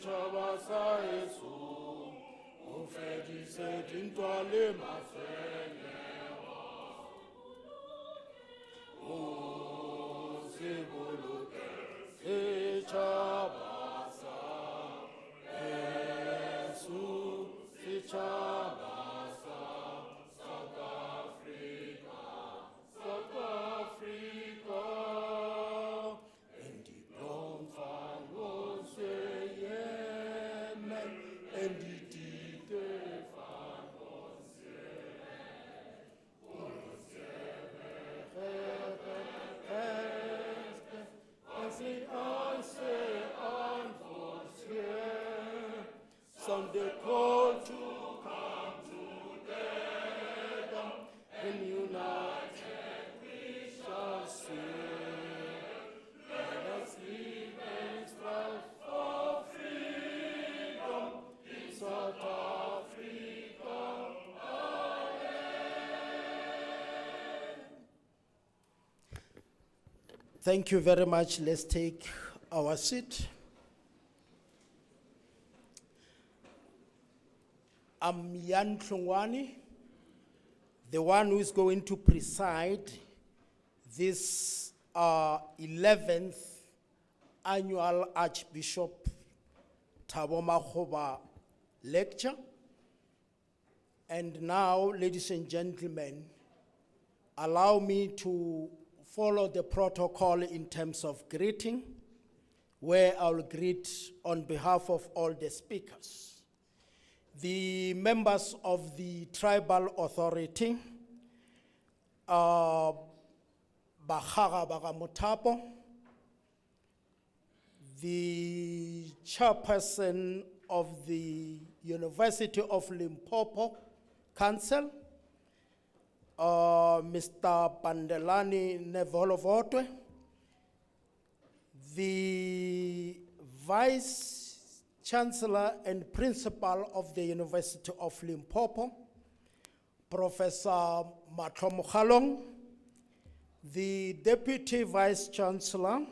setšhaba sa heso o fedise dintwa le mafelelo o se boloke setšhaba sa heso setšhaba sound the call to come together and united we shall sing. Let us live and strive for freedom in South Africa. Amen. Thank you very much. Let's take our seat. I'm Jan Tlongwane, the one who is going to preside this 11th annual Archbishop THABO MAKGOBA lecture. And now, ladies and gentlemen, allow me to follow the protocol in terms of greeting, where I'll greet on behalf of all the speakers. The members of the tribal authority, Bakhaga Bagamothapo, the chairperson of the University of Limpopo Council, Mr. Pandelani Nevolovotwe, the Vice Chancellor and Principal of the University of Limpopo, Professor Matlomo Khalong, the Deputy Vice Chancellor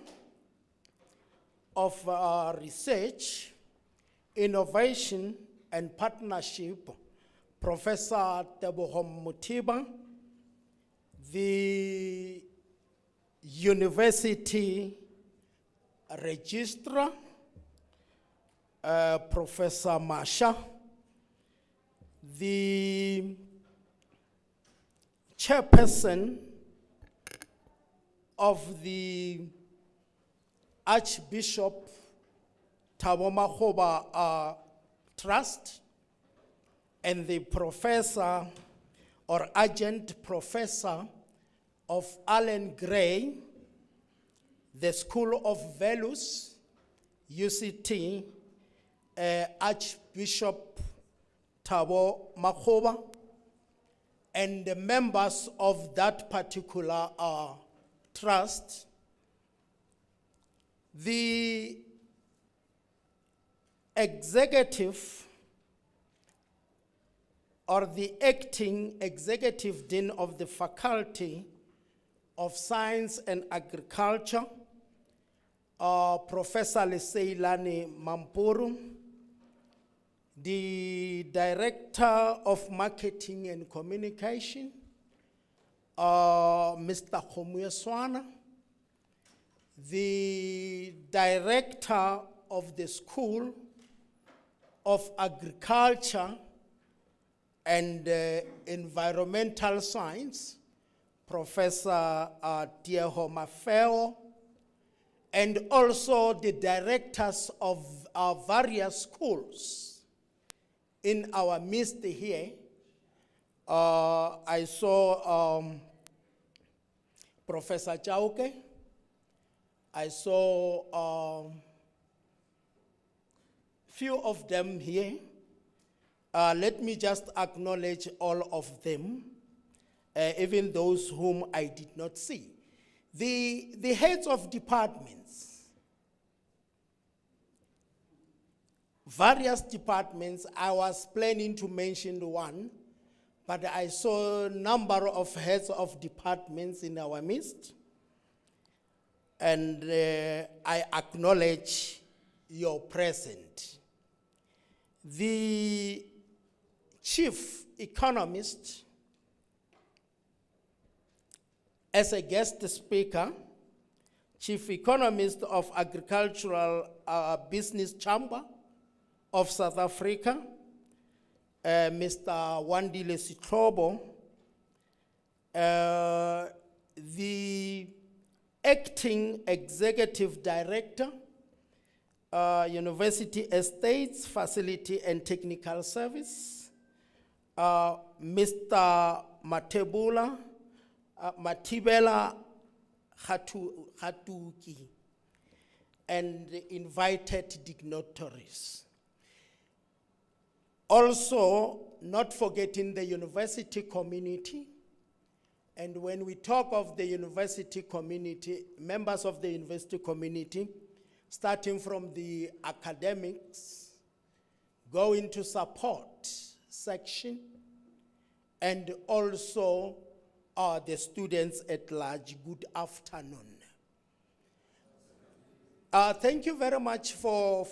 of Research, Innovation and Partnership, Professor Teboho Mutiba, the University Registrar, Professor Masha, the chairperson of the Archbishop THABO MAKGOBA Trust, and the professor or adjunct professor of Allen Gray, the School of Values, UCT, Archbishop THABO MAKGOBA, and the members of that particular trust. The executive or the acting executive dean of the Faculty of Science and Agriculture, Professor Leseilani Mampuru, the Director of Marketing and Communication, Mr. Khomuye Swana, the Director of the School of Agriculture and Environmental Science, Professor Tieho Mafeo, and also the directors of our various schools in our midst here. I saw Professor Chauke. I saw few of them here. Let me just acknowledge all of them, even those whom I did not see. The heads of departments, various departments. I was planning to mention one, but I saw a number of heads of departments in our midst, and I acknowledge your presence. the chief economist as a guest speaker, chief economist of Agricultural Business Chamber of South Africa, Mr. Wandile Sitlobo, the acting executive director, University Estates, Facility and Technical Service, Mr. Matibela Hatuki, and invited dignitaries. Also, not forgetting the university community. And when we talk of the university community, members of the university community, starting from the academics, going to support section, and also the students at large, good afternoon. Thank you very much for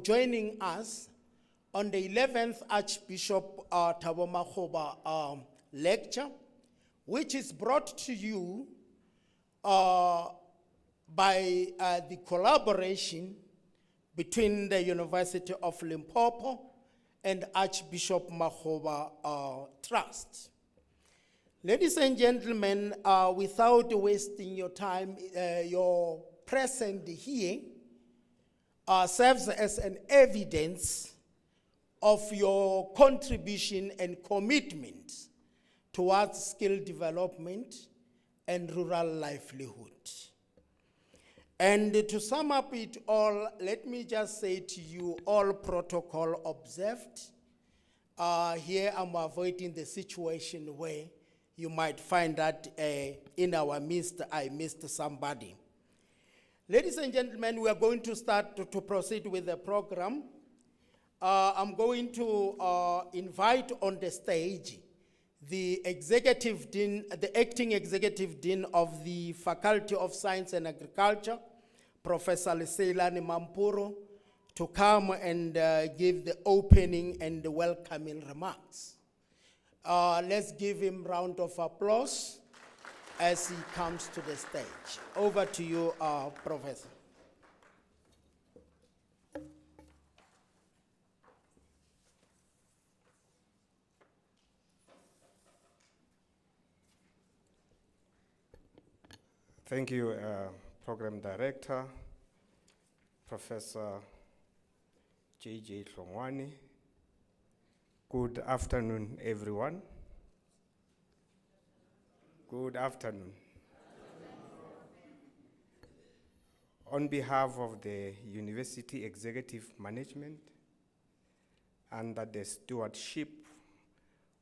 joining us on the 11th Archbishop THABO MAKGOBA lecture, which is brought to you by the collaboration between the University of Limpopo and Archbishop MAKGOBA Trust. Ladies and gentlemen, without wasting your time, your presence here serves as an evidence of your contribution and commitment towards skill development and rural livelihood. And to sum up it all, let me just say to you, all protocol observed. Here I'm avoiding the situation where you might find that in our midst, I missed somebody. Ladies and gentlemen, we are going to start to proceed with the program. I'm going to invite on the stage the executive dean, the acting executive dean of the Faculty of Science and Agriculture, Professor Leseilani Mampuro, to come and give the opening and the welcoming remarks. Let's give him a round of applause as he comes to the stage. Over to you, Professor. Thank you, Program Director, Professor J.J. Hlongwane. Good afternoon, everyone. Good afternoon. On behalf of the University Executive Management, under the stewardship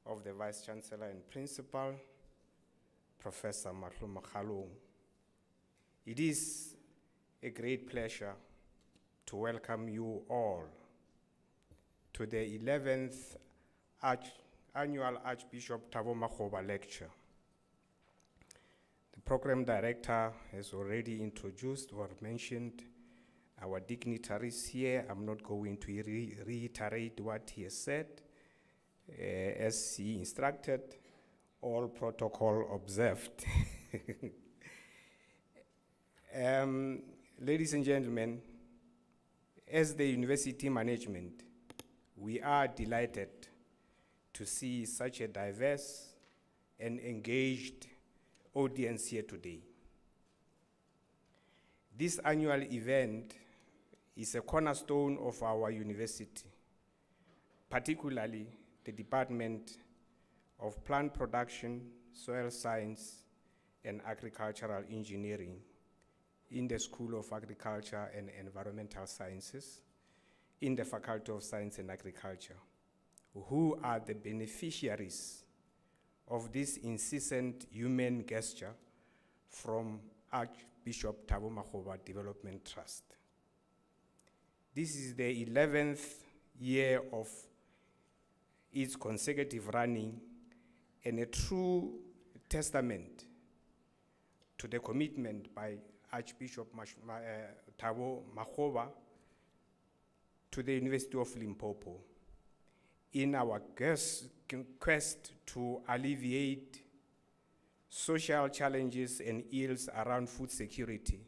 of the Vice Chancellor and Principal, Professor Mahlu, it is a great pleasure to welcome you all to the 11th Annual Archbishop THABO MAKGOBA Lecture. The Program Director has already introduced or mentioned our dignitaries here. I'm not going to reiterate what he has said. As he instructed, all protocol observed. Ladies and gentlemen, as the university management, we are delighted to see such a diverse and engaged audience here today. This annual event is a cornerstone of our university, particularly the Department of Plant Production, Soil Science, and Agricultural Engineering in the School of Agriculture and Environmental Sciences, in the Faculty of Science and Agriculture, who are the beneficiaries of this incessant human gesture from Archbishop THABO MAKGOBA Development Trust. This is the 11th year of its consecutive running and a true testament to the commitment by Archbishop THABO MAKGOBA to the University of Limpopo in our quest to alleviate social challenges and ills around food security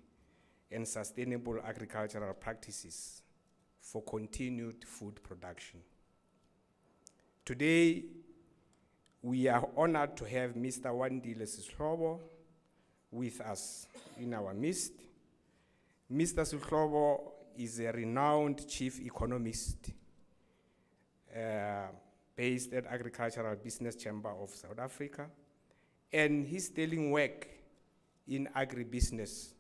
and sustainable agricultural practices for continued food production. Today, we are honored to have Mr. Wandile Sihlobo with us in our midst. Mr. Sihlobo is a renowned chief economist based at Agricultural Business Chamber of South Africa, and his sterling work in agribusiness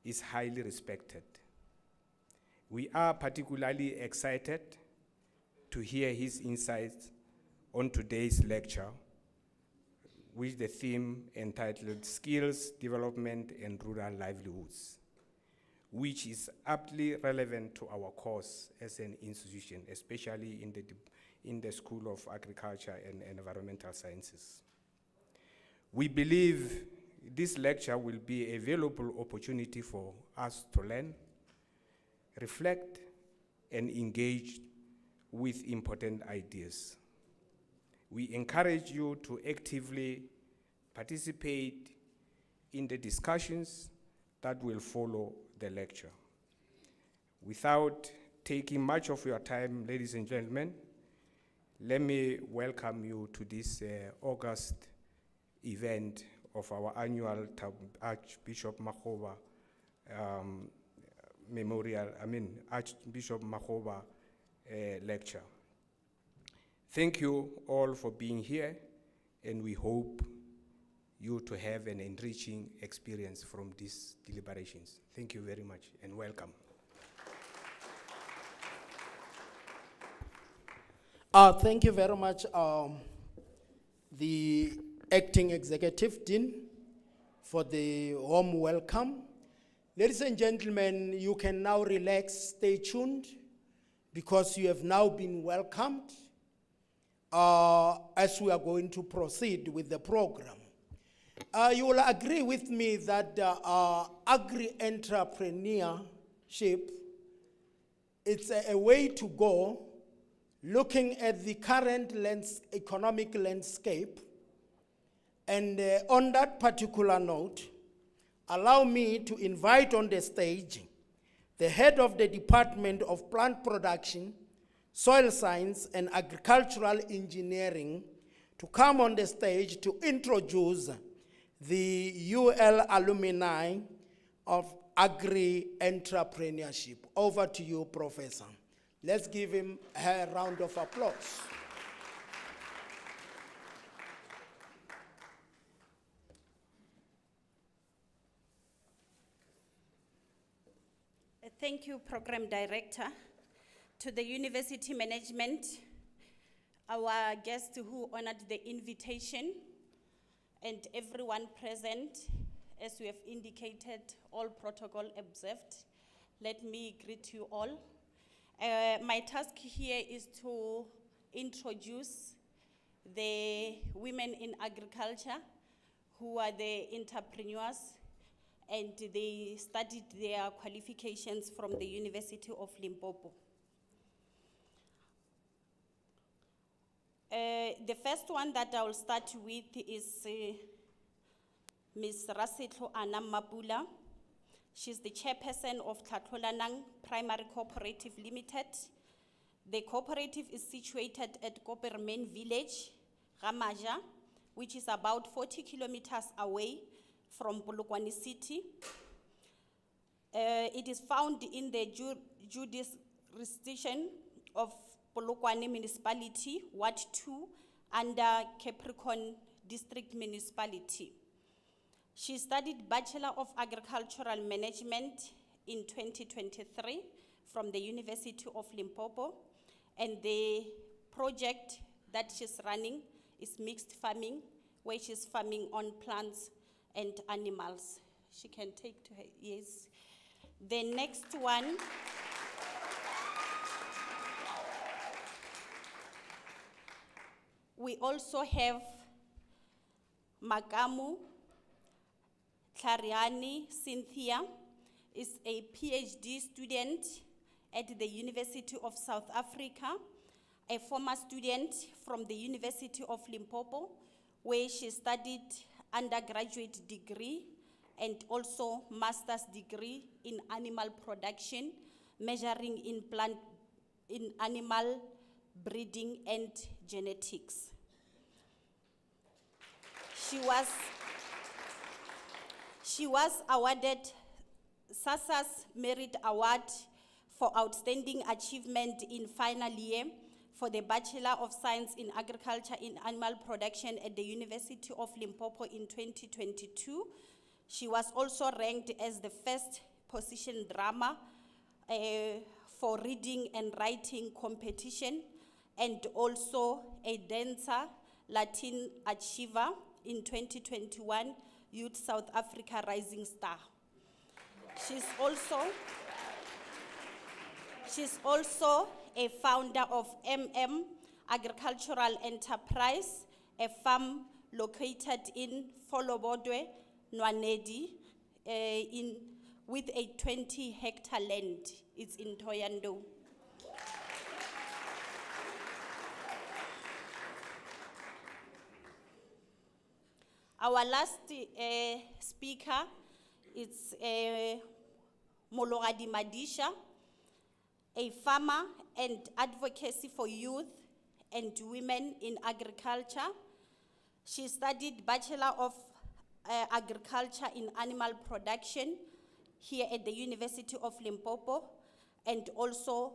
is highly respected. We are particularly excited to hear his insights on today's lecture, with the theme entitled Skills Development and Rural Livelihoods, which is aptly relevant to our course as an institution, especially in the School of Agriculture and Environmental Sciences. We believe this lecture will be a valuable opportunity for us to learn, reflect, and engage with important ideas. We encourage you to actively participate in the discussions that will follow the lecture. Without taking much of your time, ladies and gentlemen, let me welcome you to this August event of our annual Archbishop MAKGOBA Archbishop MAKGOBA lecture. Thank you all for being here, and we hope you to have an enriching experience from these deliberations. Thank you very much, and welcome. Thank you very much, the Acting Executive Dean, for the warm welcome. Ladies and gentlemen, you can now relax, stay tuned, because you have now been welcomed as we are going to proceed with the program. You will agree with me that agri-entrepreneurship, it's a way to go looking at the current economic landscape. And on that particular note, allow me to invite on the stage the head of the Department of Plant Production, Soil Science, and Agricultural Engineering to come on the stage to introduce the UL Alumni of Agri-Entrepreneurship. Over to you, Professor. Let's give him a round of applause. Thank you, Program Director. To the University Management, our guest who honored the invitation, and everyone present, as we have indicated, all protocol observed. Let me greet you all. My task here is to introduce the women in agriculture who are the entrepreneurs, and they studied their qualifications from the University of Limpopo. The first one that I will start with is Ms. Rasetlo Anna Mapula. She's the chairperson of Tlatlolanang Primary Cooperative Limited. The cooperative is situated at Kopermain Village, Ramaja, which is about 40 kilometers away from Polokwane City. It is found in the jurisdiction of Polokwane Municipality, Ward 2, under Capricorn District Municipality. She studied Bachelor of Agricultural Management in 2023 from the University of Limpopo, and the project that she's running is mixed farming, where she's farming on plants and animals. She can take to her, yes. The next one, we also have Magamu Tlhariani Cynthia, is a PhD student at the University of South Africa, a former student from the University of Limpopo, where she studied undergraduate degree and also master's degree in animal production, measuring in animal breeding and genetics. She was awarded SASA's Merit Award for Outstanding Achievement in final year for the Bachelor of Science in Agriculture in Animal Production at the University of Limpopo in 2022. She was also ranked as the first position drama for reading and writing competition, and also a dancer Latin achiever in 2021 Youth South Africa Rising Star. She's also a founder of Agricultural Enterprise, a farm located in Folobodwe, Nwanedi, with a 20-hectare land. It's in Thohoyandou. Our last speaker is Mologadi Madisha, a farmer and advocacy for youth and women in agriculture. She studied Bachelor of Agriculture in Animal Production here at the University of Limpopo, and also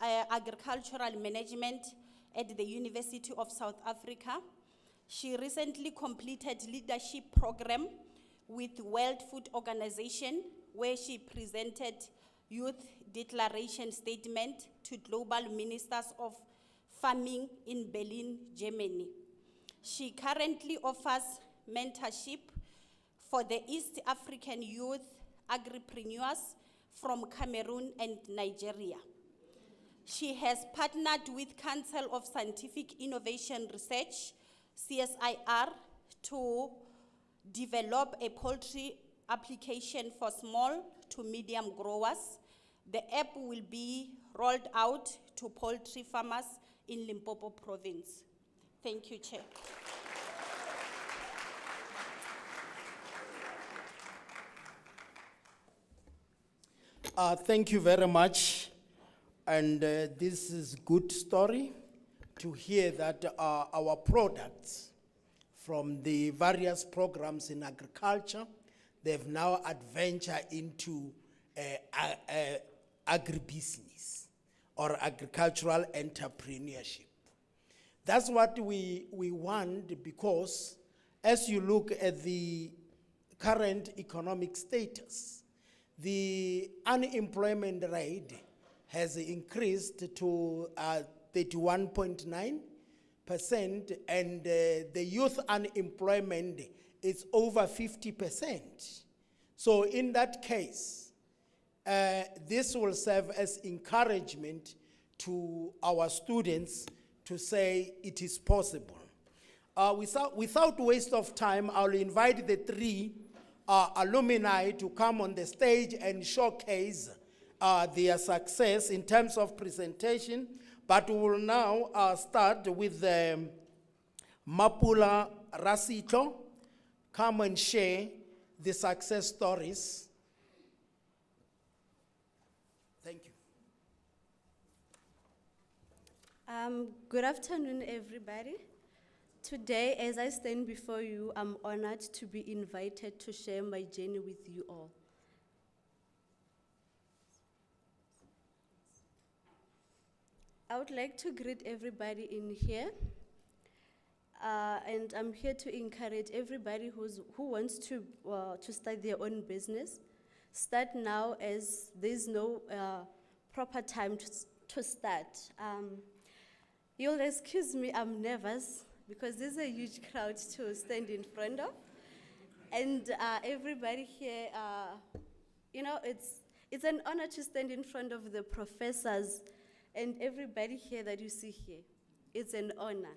Agricultural Management at the University of South Africa. She recently completed leadership program with World Food Organization, where she presented youth declaration statement to global ministers of farming in Berlin, Germany. She currently offers mentorship for the East African youth agripreneurs from Cameroon and Nigeria. She has partnered with Council of Scientific Innovation Research, CSIR, to develop a poultry application for small to medium growers. The app will be rolled out to poultry farmers in Limpopo province. Thank you, Chair. Thank you very much. And this is good story to hear that our products from the various programs in agriculture, they've now adventured into agribusiness or agricultural entrepreneurship. That's what we want, because as you look at the current economic status, the unemployment rate has increased to 31.9%, and the youth unemployment is over 50%. So in that case, this will serve as encouragement to our students to say it is possible. Without waste of time, I'll invite the three alumni to come on the stage and showcase their success in terms of presentation. But we will now start with Mapula Rasito. Come and share the success stories. Thank you. Good afternoon, everybody. Today, as I stand before you, I'm honored to be invited to share my journey with you all. I would like to greet everybody in here, and I'm here to encourage everybody who wants to start their own business. Start now, as there's no proper time to start. You'll excuse me, I'm nervous because there's a huge crowd to stand in front of, and everybody here, it's an honor to stand in front of the professors and everybody here that you see here. It's an honor.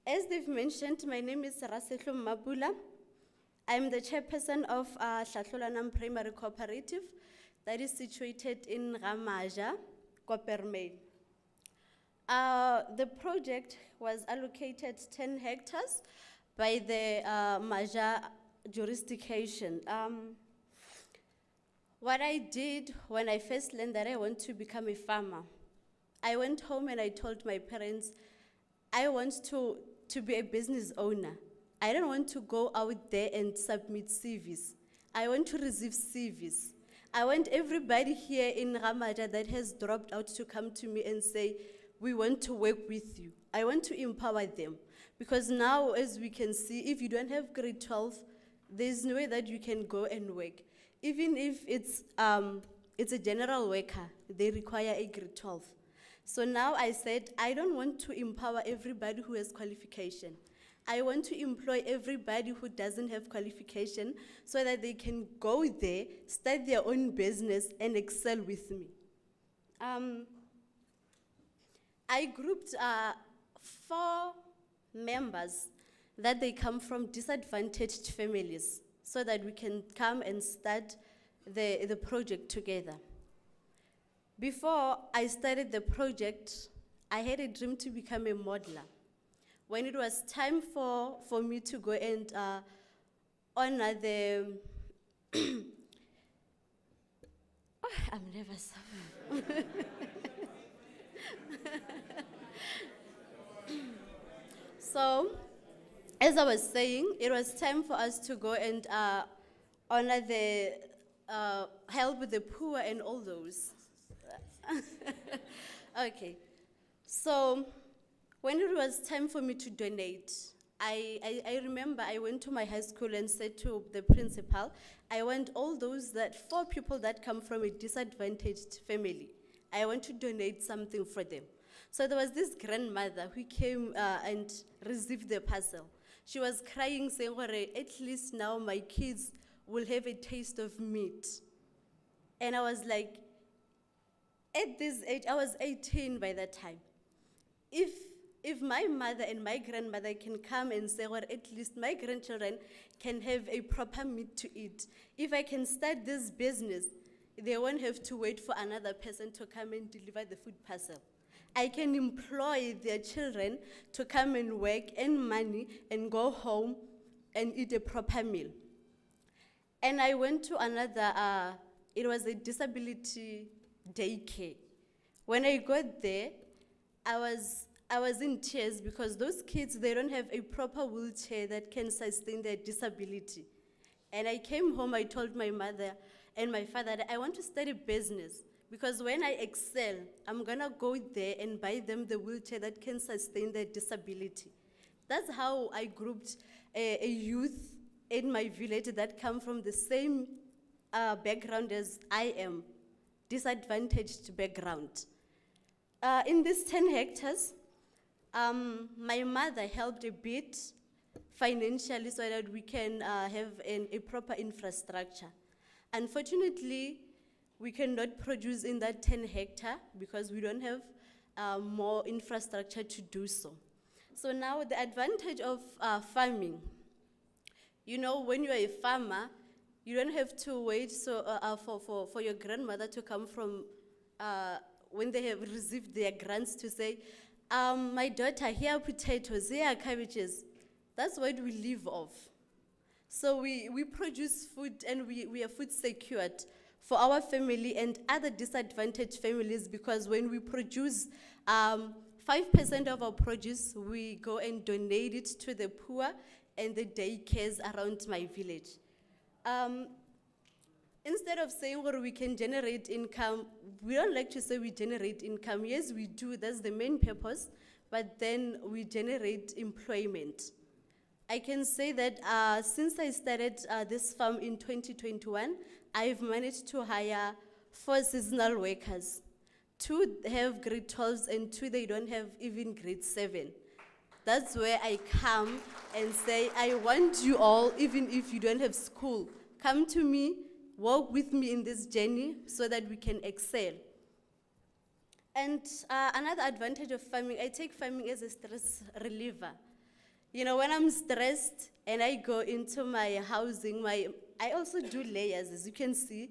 As they've mentioned, my name is Rasetlo Mapula. I'm the chairperson of Hlatlolanam Primary Cooperative that is situated in Ramaja, Coppermail. The project was allocated 10 hectares by the Maja jurisdiction. What I did when I first learned that I want to become a farmer, I went home and I told my parents, I want to be a business owner. I don't want to go out there and submit CVs. I want to receive CVs. I want everybody here in Ramaja that has dropped out to come to me and say, we want to work with you. I want to empower them. Because now, as we can see, if you don't have grade 12, there's no way that you can go and work. Even if it's a general worker, they require a grade 12. So now I said, I don't want to empower everybody who has qualification. I want to employ everybody who doesn't have qualification so that they can go there, start their own business, and excel with me. I grouped 4 members that they come from disadvantaged families so that we can come and start the project together. Before I started the project, I had a dream to become a modeler. When it was time for me to go and honor the I'm nervous. So, as I was saying, it was time for us to go and honor the help with the poor and all those. Okay, so when it was time for me to donate, I remember I went to my high school and said to the principal, I want all those 4 people that come from a disadvantaged family. I want to donate something for them. So there was this grandmother who came and received the parcel. She was crying, saying, at least now my kids will have a taste of meat. And I was like, at this age, I was 18 by that time. If my mother and my grandmother can come and say, at least my grandchildren can have a proper meat to eat. If I can start this business, they won't have to wait for another person to come and deliver the food parcel. I can employ their children to come and work, earn money, and go home and eat a proper meal. And I went to another, it was a disability daycare. When I got there, I was in tears because those kids, they don't have a proper wheelchair that can sustain their disability. And I came home, I told my mother and my father that I want to start a business because when I excel, I'm gonna go there and buy them the wheelchair that can sustain their disability. That's how I grouped a youth in my village that come from the same background as I am, disadvantaged background. In these 10 hectares, my mother helped a bit financially so that we can have a proper infrastructure. Unfortunately, we cannot produce in that 10 hectare because we don't have more infrastructure to do so. So now the advantage of farming, you know, when you're a farmer, you don't have to wait for your grandmother to come from when they have received their grants to say, my daughter, here are potatoes, here are cabbages. That's what we live off. So we produce food and we are food secured for our family and other disadvantaged families because when we produce 5% of our produce, we go and donate it to the poor and the daycares around my village. Instead of saying we can generate income, we don't like to say we generate income. Yes, we do, that's the main purpose, but then we generate employment. I can say that since I started this farm in 2021, I've managed to hire 4 seasonal workers. 2 have grade 12s and 2 they don't have even grade 7. That's where I come and say, I want you all, even if you don't have school, come to me, walk with me in this journey so that we can excel. And another advantage of farming, I take farming as a stress reliever. You know, when I'm stressed and I go into my housing, I also do layers, as you can see.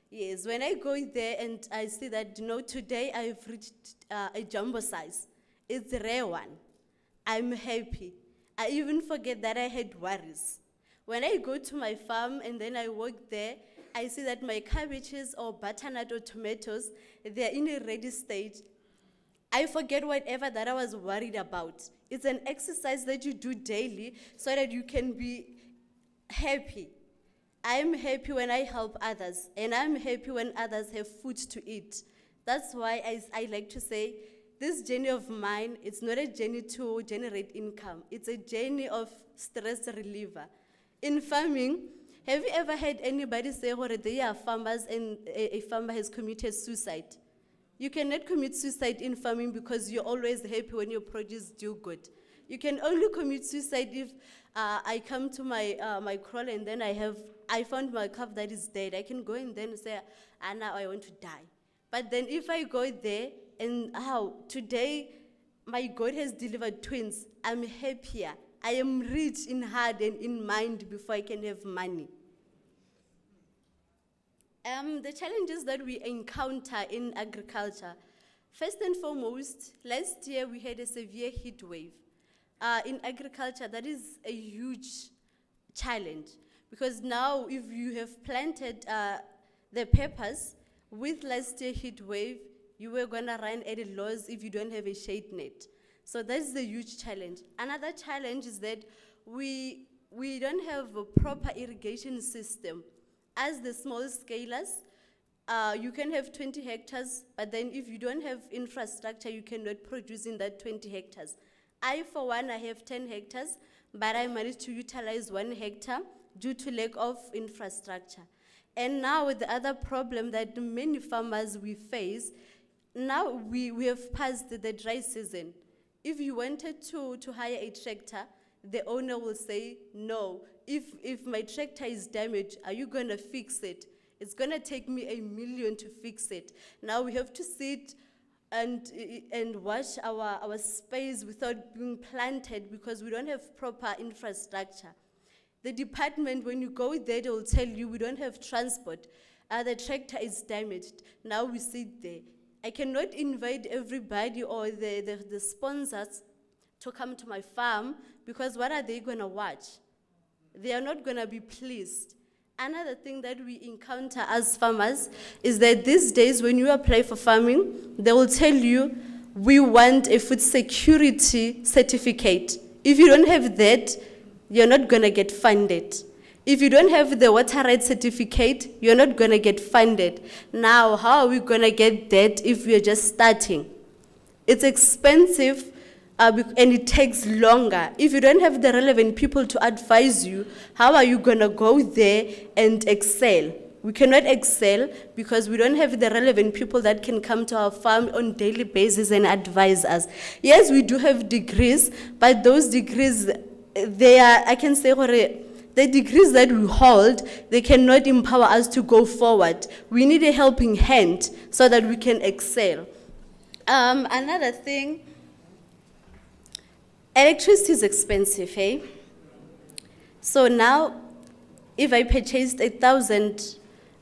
Yes, when I go there and I see that, today I've reached a jumbo size. It's a rare one. I'm happy. I even forget that I had worries. When I go to my farm and then I walk there, I see that my cabbages or butternut or tomatoes, they're in a ready state. I forget whatever that I was worried about. It's an exercise that you do daily so that you can be happy. I'm happy when I help others, and I'm happy when others have food to eat. That's why I like to say, this journey of mine, it's not a journey to generate income. It's a journey of stress reliever. In farming, have you ever had anybody say, they are farmers and a farmer has committed suicide? You cannot commit suicide in farming because you're always happy when your produce do good. You can only commit suicide if I come to my crawl and then I found my calf that is dead. I can go and then say, now I want to die. But then if I go there and today my God has delivered twins, I'm happier. I am rich in heart and in mind before I can have money. The challenges that we encounter in agriculture, first and foremost, last year we had a severe heat wave. In agriculture, that is a huge challenge because now if you have planted the peppers with last year heat wave, you were gonna run at a loss if you don't have a shade net. So that's the huge challenge. Another challenge is that we don't have a proper irrigation system. As the small scalers, you can have 20 hectares, but then if you don't have infrastructure, you cannot produce in that 20 hectares. For one, I have 10 hectares, but I managed to utilize 1 hectare due to lack of infrastructure. And now with the other problem that many farmers we face, now we have passed the dry season. If you wanted to hire a tractor, the owner will say, no, if my tractor is damaged, are you gonna fix it? It's gonna take me $1 million to fix it. Now we have to sit and watch our space without being planted because we don't have proper infrastructure. The department, when you go there, they will tell you we don't have transport. The tractor is damaged. Now we sit there. I cannot invite everybody or the sponsors to come to my farm because what are they gonna watch? They are not gonna be pleased. Another thing that we encounter as farmers is that these days when you apply for farming, they will tell you, we want a food security certificate. If you don't have that, you're not gonna get funded. If you don't have the water rights certificate, you're not gonna get funded. Now, how are we gonna get that if we're just starting? It's expensive and it takes longer. If you don't have the relevant people to advise you, how are you gonna go there and excel? We cannot excel because we don't have the relevant people that can come to our farm on a daily basis and advise us. Yes, we do have degrees, but those degrees, they are, I can say, the degrees that we hold, they cannot empower us to go forward. We need a helping hand so that we can excel. Another thing, electricity is expensive, eh? So now, if I purchased 1,000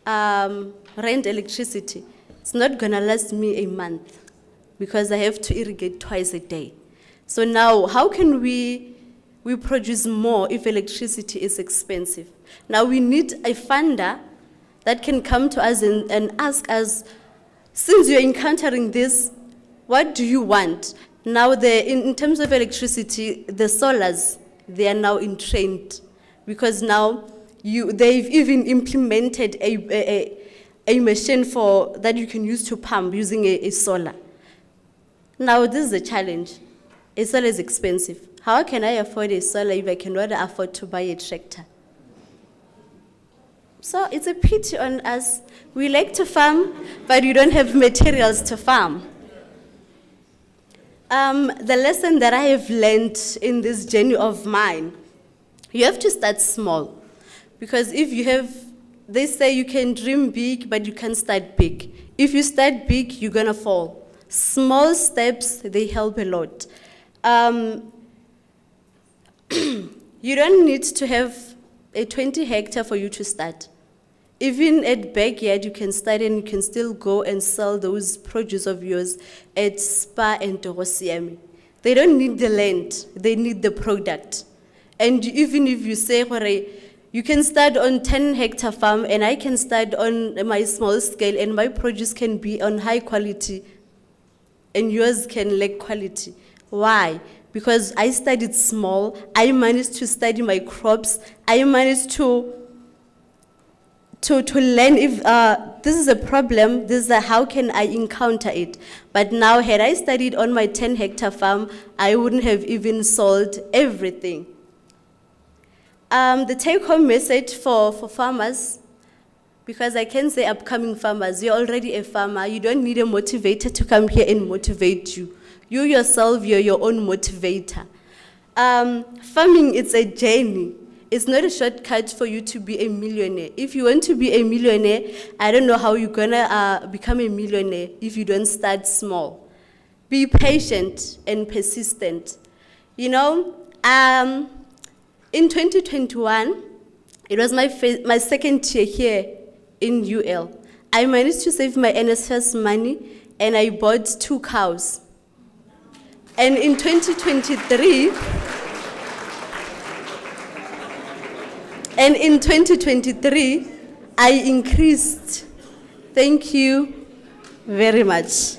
rand electricity, it's not gonna last me a month because I have to irrigate twice a day. So now, how can we produce more if electricity is expensive? Now we need a funder that can come to us and ask us, since you're encountering this, what do you want? Now in terms of electricity, the solars, they are now entrained because now they've even implemented a machine that you can use to pump using a solar. Now this is a challenge. A solar is expensive. How can I afford a solar if I cannot afford to buy a tractor? So it's a pity on us. We like to farm, but we don't have materials to farm. The lesson that I have learned in this journey of mine, you have to start small. Because they say you can dream big, but you can't start big. If you start big, you're gonna fall. Small steps, they help a lot. You don't need to have a 20 hectare for you to start. Even at backyard, you can start and you can still go and sell those produce of yours at Spa and Torosiami. They don't need the land, they need the product. And even if you say, you can start on 10-hectare farm and I can start on my small scale and my produce can be on high quality and yours can lack quality. Why? Because I started small, I managed to study my crops, I managed to learn if this is a problem, this is how can I encounter it. But now, had I studied on my 10-hectare farm, I wouldn't have even sold everything. The take-home message for farmers, because I can say upcoming farmers, you're already a farmer, you don't need a motivator to come here and motivate you. You yourself, you're your own motivator. Farming, it's a journey. It's not a shortcut for you to be a millionaire. If you want to be a millionaire, I don't know how you're gonna become a millionaire if you don't start small. Be patient and persistent. You know, in 2021, it was my second year here in UL. I managed to save my NSFAS money and I bought 2 cows. And in 2023, I increased. Thank you very much.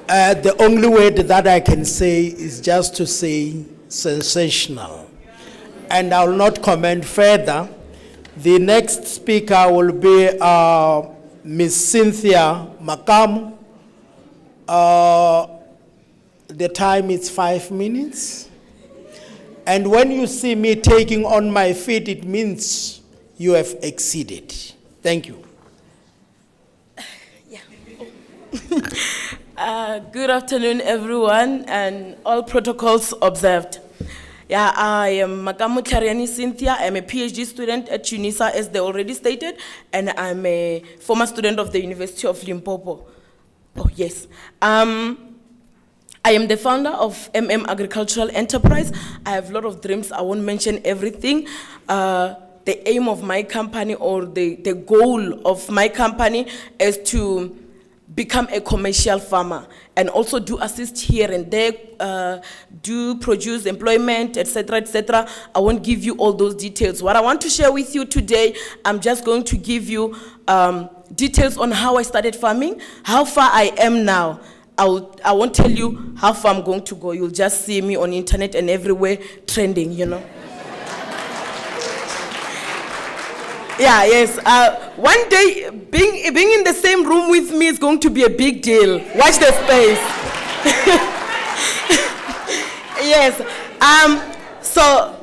The only word that I can say is just to say sensational. And I will not comment further. The next speaker will be Ms. Cynthia Makamu. The time is 5 minutes. And when you see me taking on my feet, it means you have exceeded. Thank you. Good afternoon, everyone, and all protocols observed. Yeah, I am Makamu Tlhariani Cynthia. I'm a PhD student at UNISA, as they already stated, and I'm a former student of the University of Limpopo. Oh, yes. I am the founder of Agricultural Enterprise. I have a lot of dreams. I won't mention everything. The aim of my company, or the goal of my company, is to become a commercial farmer and also do assist here and there, do produce employment, etc., etc. I won't give you all those details. What I want to share with you today, I'm just going to give you details on how I started farming, how far I am now. I won't tell you how far I'm going to go. You'll just see me on the internet and everywhere trending, you know. Yeah, yes. One day, being in the same room with me is going to be a big deal. Watch the space. Yes. So,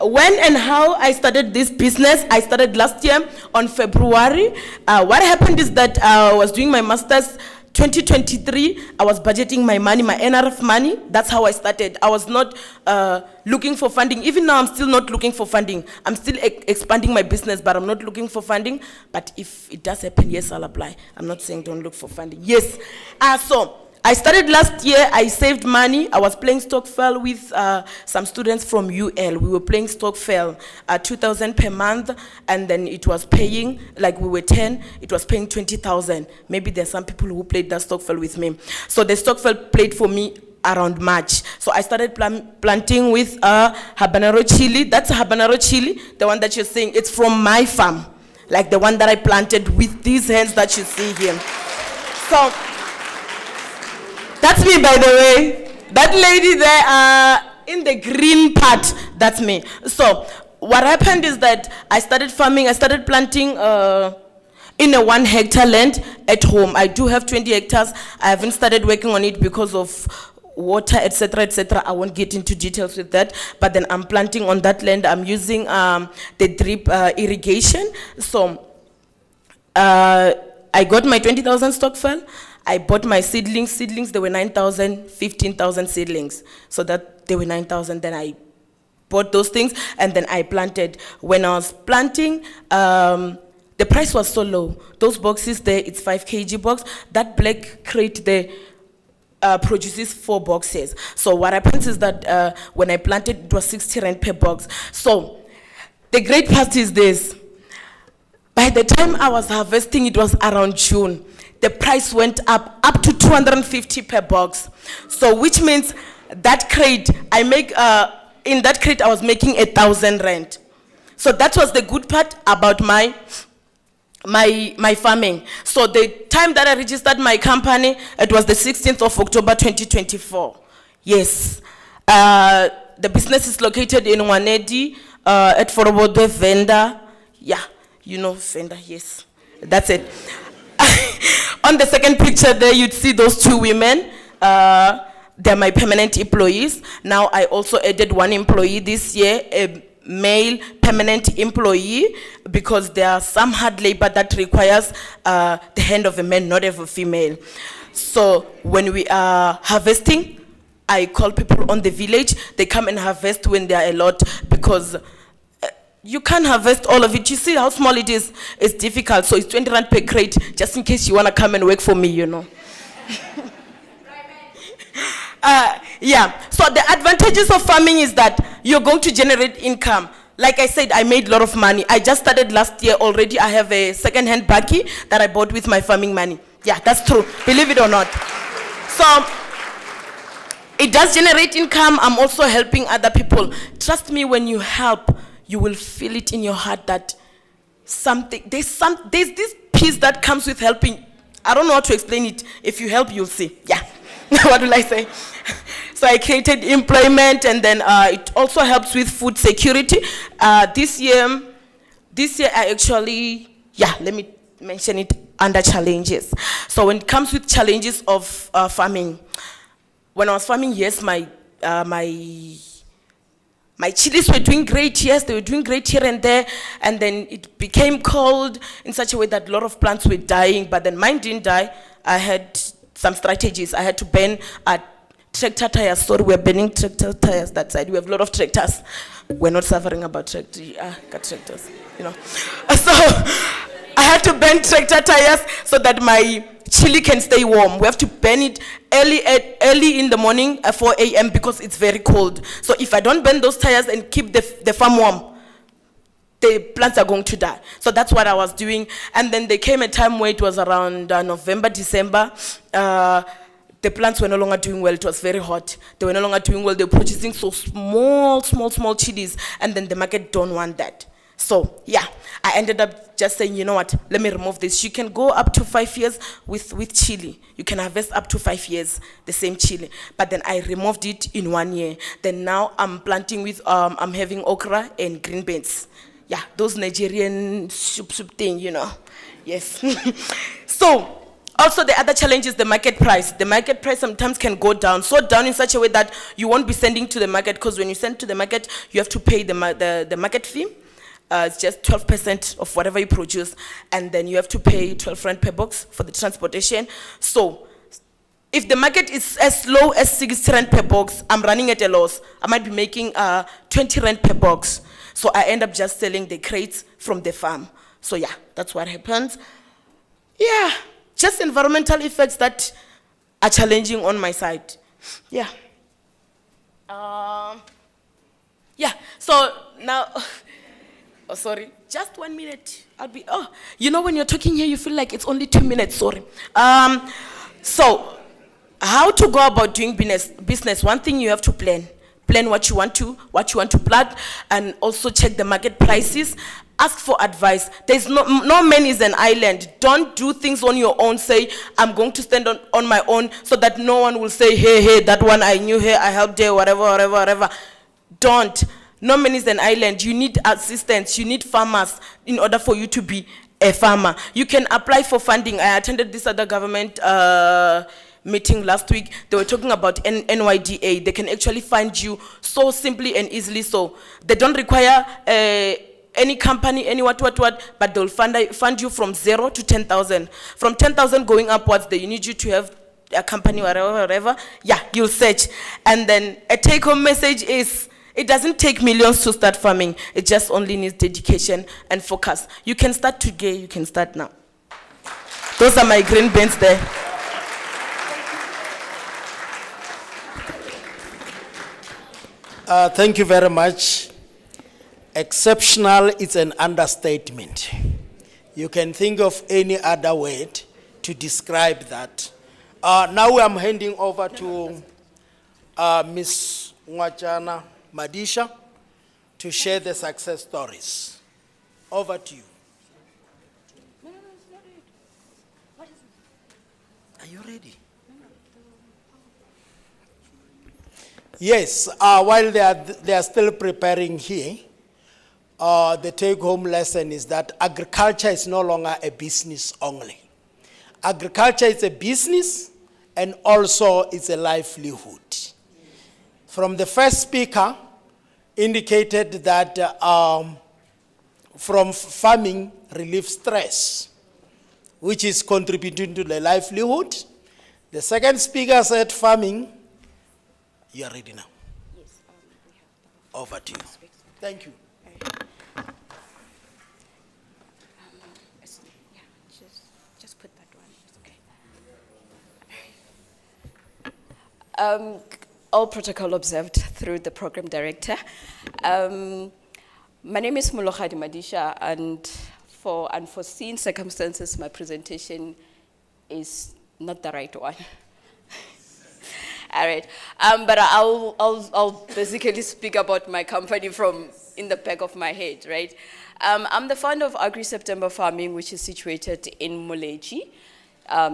when and how I started this business, I started last year on February. What happened is that I was doing my master's 2023, I was budgeting my money, my NRF money. That's how I started. I was not looking for funding. Even now, I'm still not looking for funding. I'm still expanding my business, but I'm not looking for funding. But if it does happen, yes, I'll apply. I'm not saying don't look for funding. Yes. So I started last year. I saved money. I was playing Stockfell with some students from UL. We were playing Stockfell, 2,000 per month, and then it was paying, like we were 10, it was paying 20,000. Maybe there's some people who played that Stockfell with me. So the Stockfell played for me around March. So I started planting with habanero chili. That's habanero chili, the one that you're seeing. It's from my farm, like the one that I planted with these hands that you see here. So that's me, by the way. That lady there in the green part, that's me. So what happened is that I started farming, I started planting in a 1 hectare land at home. I do have 20 hectares. I haven't started working on it because of water, etc., etc. I won't get into details with that, but then I'm planting on that land. I'm using the drip irrigation. So I got my 20,000 Stockfell. I bought my seedlings. There were 9,000, 15,000 seedlings. So that there were 9,000. Then I bought those things and then I planted. When I was planting, the price was so low. Those boxes there, it's 5 kg box. That black crate there, produces 4 boxes. So what happens is that when I planted, it was 60 rand per box. So the great part is this. By the time I was harvesting, it was around June. The price went up to 250 per box. So which means that crate, in that crate I was making 1,000 rand. So that was the good part about my farming. So the time that I registered my company, it was the 16th of October 2024. Yes. The business is located in Wanedi, at Forobode Venda. Yeah, you know Venda, yes. That's it. On the second picture there, you'd see those 2 women. They're my permanent employees. Now I also added 1 employee this year, a male permanent employee, because there are some hard labor that requires the hand of a man, not of a female. So when we are harvesting, I call people on the village. They come and harvest when there are a lot, because you can't harvest all of it. You see how small it is? It's difficult. So it's 20 rand per crate, just in case you want to come and work for me, you know. Yeah, so the advantages of farming is that you're going to generate income. Like I said, I made a lot of money. I just started last year already. I have a second-hand bakkie that I bought with my farming money. Yeah, that's true, believe it or not. So it does generate income. I'm also helping other people. Trust me, when you help, you will feel it in your heart that there's this peace that comes with helping. I don't know how to explain it. If you help, you'll see. Yeah. What will I say? So I created employment, and then it also helps with food security. This year I actually, let me mention it under challenges. So when it comes with challenges of farming, when I was farming, yes, my chilies were doing great, yes, they were doing great here and there, and then it became cold in such a way that a lot of plants were dying, but then mine didn't die. I had some strategies. I had to ban tractor tires. Sorry, we're banning tractor tires that side. We have a lot of tractors. We're not suffering about tractors, got tractors, you know. So I had to ban tractor tires so that my chili can stay warm. We have to ban it early in the morning at 4 a.m. because it's very cold. So if I don't ban those tires and keep the farm warm, the plants are going to die. So that's what I was doing. And then there came a time where it was around November, December. The plants were no longer doing well. It was very hot. They were no longer doing well. They were producing so small chilies. And then the market don't want that. So yeah, I ended up just saying, you know what, let me remove this. You can go up to 5 years with chili. You can harvest up to 5 years, the same chili. But then I removed it in 1 year. Then now I'm planting with, I'm having okra and green beans. Yeah, those Nigerian soup thing, you know. Yes. So, also the other challenge is the market price. The market price sometimes can go down, so down in such a way that you won't be sending to the market, because when you send to the market, you have to pay the market fee. It's just 12% of whatever you produce, and then you have to pay 12 rand per box for the transportation. So, if the market is as low as 60 rand per box, I'm running at a loss. I might be making 20 rand per box. So I end up just selling the crates from the farm. So yeah, that's what happens. Yeah, just environmental effects that are challenging on my side. Yeah. Yeah, so now, oh sorry, just 1 minute. I'll be, you know when you're talking here, you feel like it's only 2 minutes, sorry. So, how to go about doing business? One thing, you have to plan. Plan what you want to plant, and also check the market prices. Ask for advice. There's no man is an island. Don't do things on your own. Say, I'm going to stand on my own, so that no one will say, hey, that one I knew her, I helped her, whatever. Don't. No man is an island. You need assistance. You need farmers in order for you to be a farmer. You can apply for funding. I attended this other government meeting last week. They were talking about NYDA. They can actually fund you so simply and easily. So they don't require any company, any what, but they'll fund you from 0 to 10,000. From 10,000 going upwards, they need you to have a company, whatever. Yeah, you'll search. And then a take-home message is, it doesn't take millions to start farming. It just only needs dedication and focus. You can start today, you can start now. Those are my green beans there. Thank you very much. Exceptional is an understatement. You can think of any other word to describe that. Now I'm handing over to Ms. Mwachana Madisha to share the success stories. Over to you. Are you ready? Yes, while they are still preparing here, the take-home lesson is that agriculture is no longer a business only. Agriculture is a business and also it's a livelihood. From the first speaker indicated that from farming relieves stress, which is contributing to the livelihood. The second speaker said farming. You are ready now. Yes. Over to you. Thank you. Just put that one. It's okay. All protocol observed through the program director. My name is Mologadi Madisha, and for unforeseen circumstances, my presentation is not the right one. All right, but I'll basically speak about my company from in the back of my head, right? I'm the founder of Agri September Farming, which is situated in Moleji,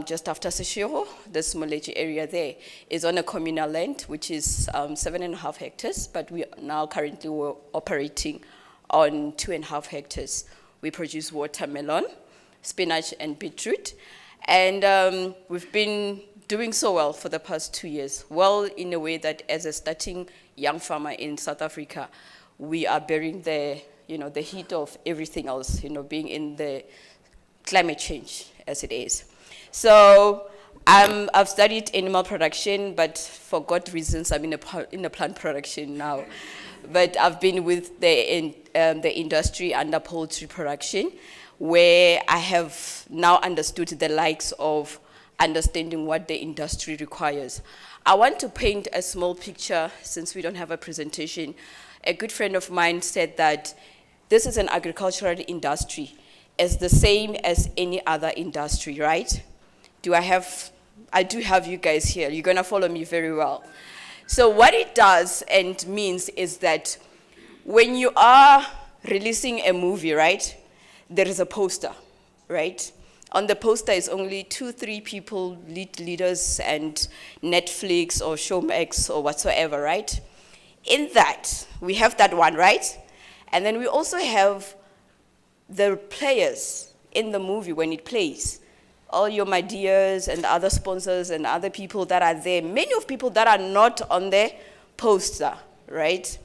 just after Seshiro. This Moleji area there is on a communal land, which is 7.5 hectares, but we are now currently operating on 2.5 hectares. We produce watermelon, spinach, and beetroot, and we've been doing so well for the past 2 years. Well, in a way that as a starting young farmer in South Africa, we are bearing the heat of everything else, being in the climate change as it is. So I've studied animal production, but for God reasons, I'm in a plant production now. But I've been with the industry under poultry production, where I have now understood the likes of understanding what the industry requires. I want to paint a small picture since we don't have a presentation. A good friend of mine said that this is an agricultural industry as the same as any other industry, right? I do have you guys here. You're gonna follow me very well. So what it does and means is that when you are releasing a movie, right, there is a poster, right? On the poster is only 2-3 people, leaders and Netflix or Showmax or whatsoever, right? In that, we have that one, right? And then we also have the players in the movie when it plays. All your my dears and other sponsors and other people that are there, many of people that are not on the poster, right?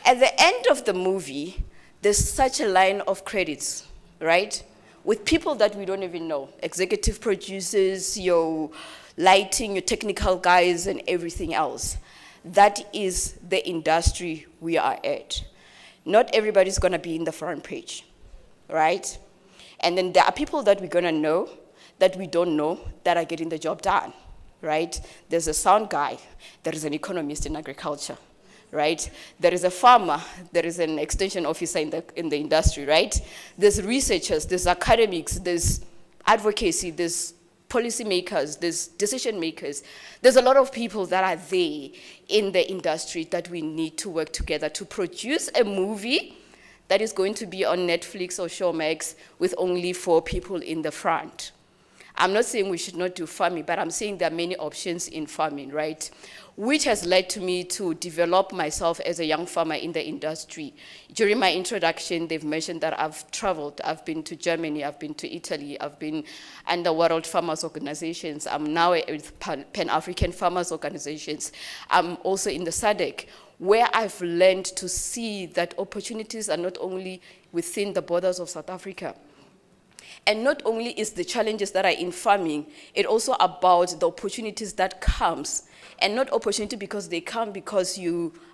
At the end of the movie, there's such a line of credits, right? With people that we don't even know, executive producers, your lighting, your technical guys, and everything else. That is the industry we are at. Not everybody's gonna be in the front page, right? And then there are people that we're gonna know, that we don't know, that are getting the job done, right? There's a sound guy, there is an economist in agriculture, right? There is a farmer, there is an extension officer in the industry, right? There's researchers, there's academics, there's advocacy, there's policymakers, there's decision makers. There's a lot of people that are there in the industry that we need to work together to produce a movie that is going to be on Netflix or Showmax with only 4 people in the front. I'm not saying we should not do farming, but I'm saying there are many options in farming, right? Which has led to me to develop myself as a young farmer in the industry. During my introduction, they've mentioned that I've traveled. I've been to Germany, I've been to Italy, I've been under World Farmers Organizations. I'm now with Pan-African Farmers Organizations. I'm also in the SADC, where I've learned to see that opportunities are not only within the borders of South Africa. And not only is the challenges that are in farming, it also about the opportunities that comes. And not opportunity because they come because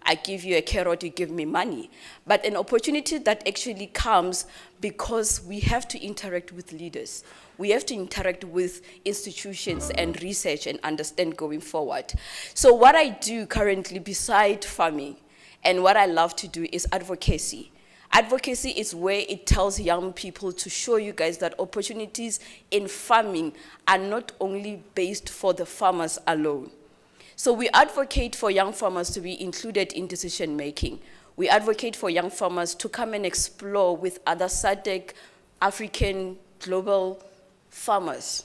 I give you a carrot, you give me money. But an opportunity that actually comes because we have to interact with leaders. We have to interact with institutions and research and understand going forward. So what I do currently beside farming And what I love to do is advocacy. Advocacy is where it tells young people to show you guys that opportunities in farming are not only based for the farmers alone. So we advocate for young farmers to be included in decision making. We advocate for young farmers to come and explore with other SADC, African, global farmers.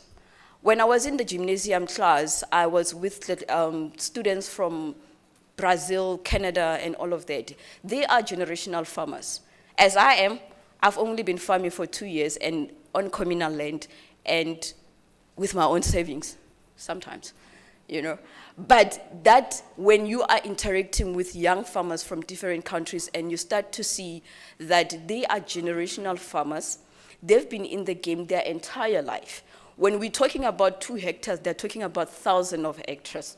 When I was in the gymnasium class, I was with students from Brazil, Canada, and all of that. They are generational farmers. As I am, I've only been farming for 2 years and on communal land and with my own savings, sometimes, you know. But that, when you are interacting with young farmers from different countries and you start to see that they are generational farmers, they've been in the game their entire life. When we're talking about 2 hectares, they're talking about thousands of hectares,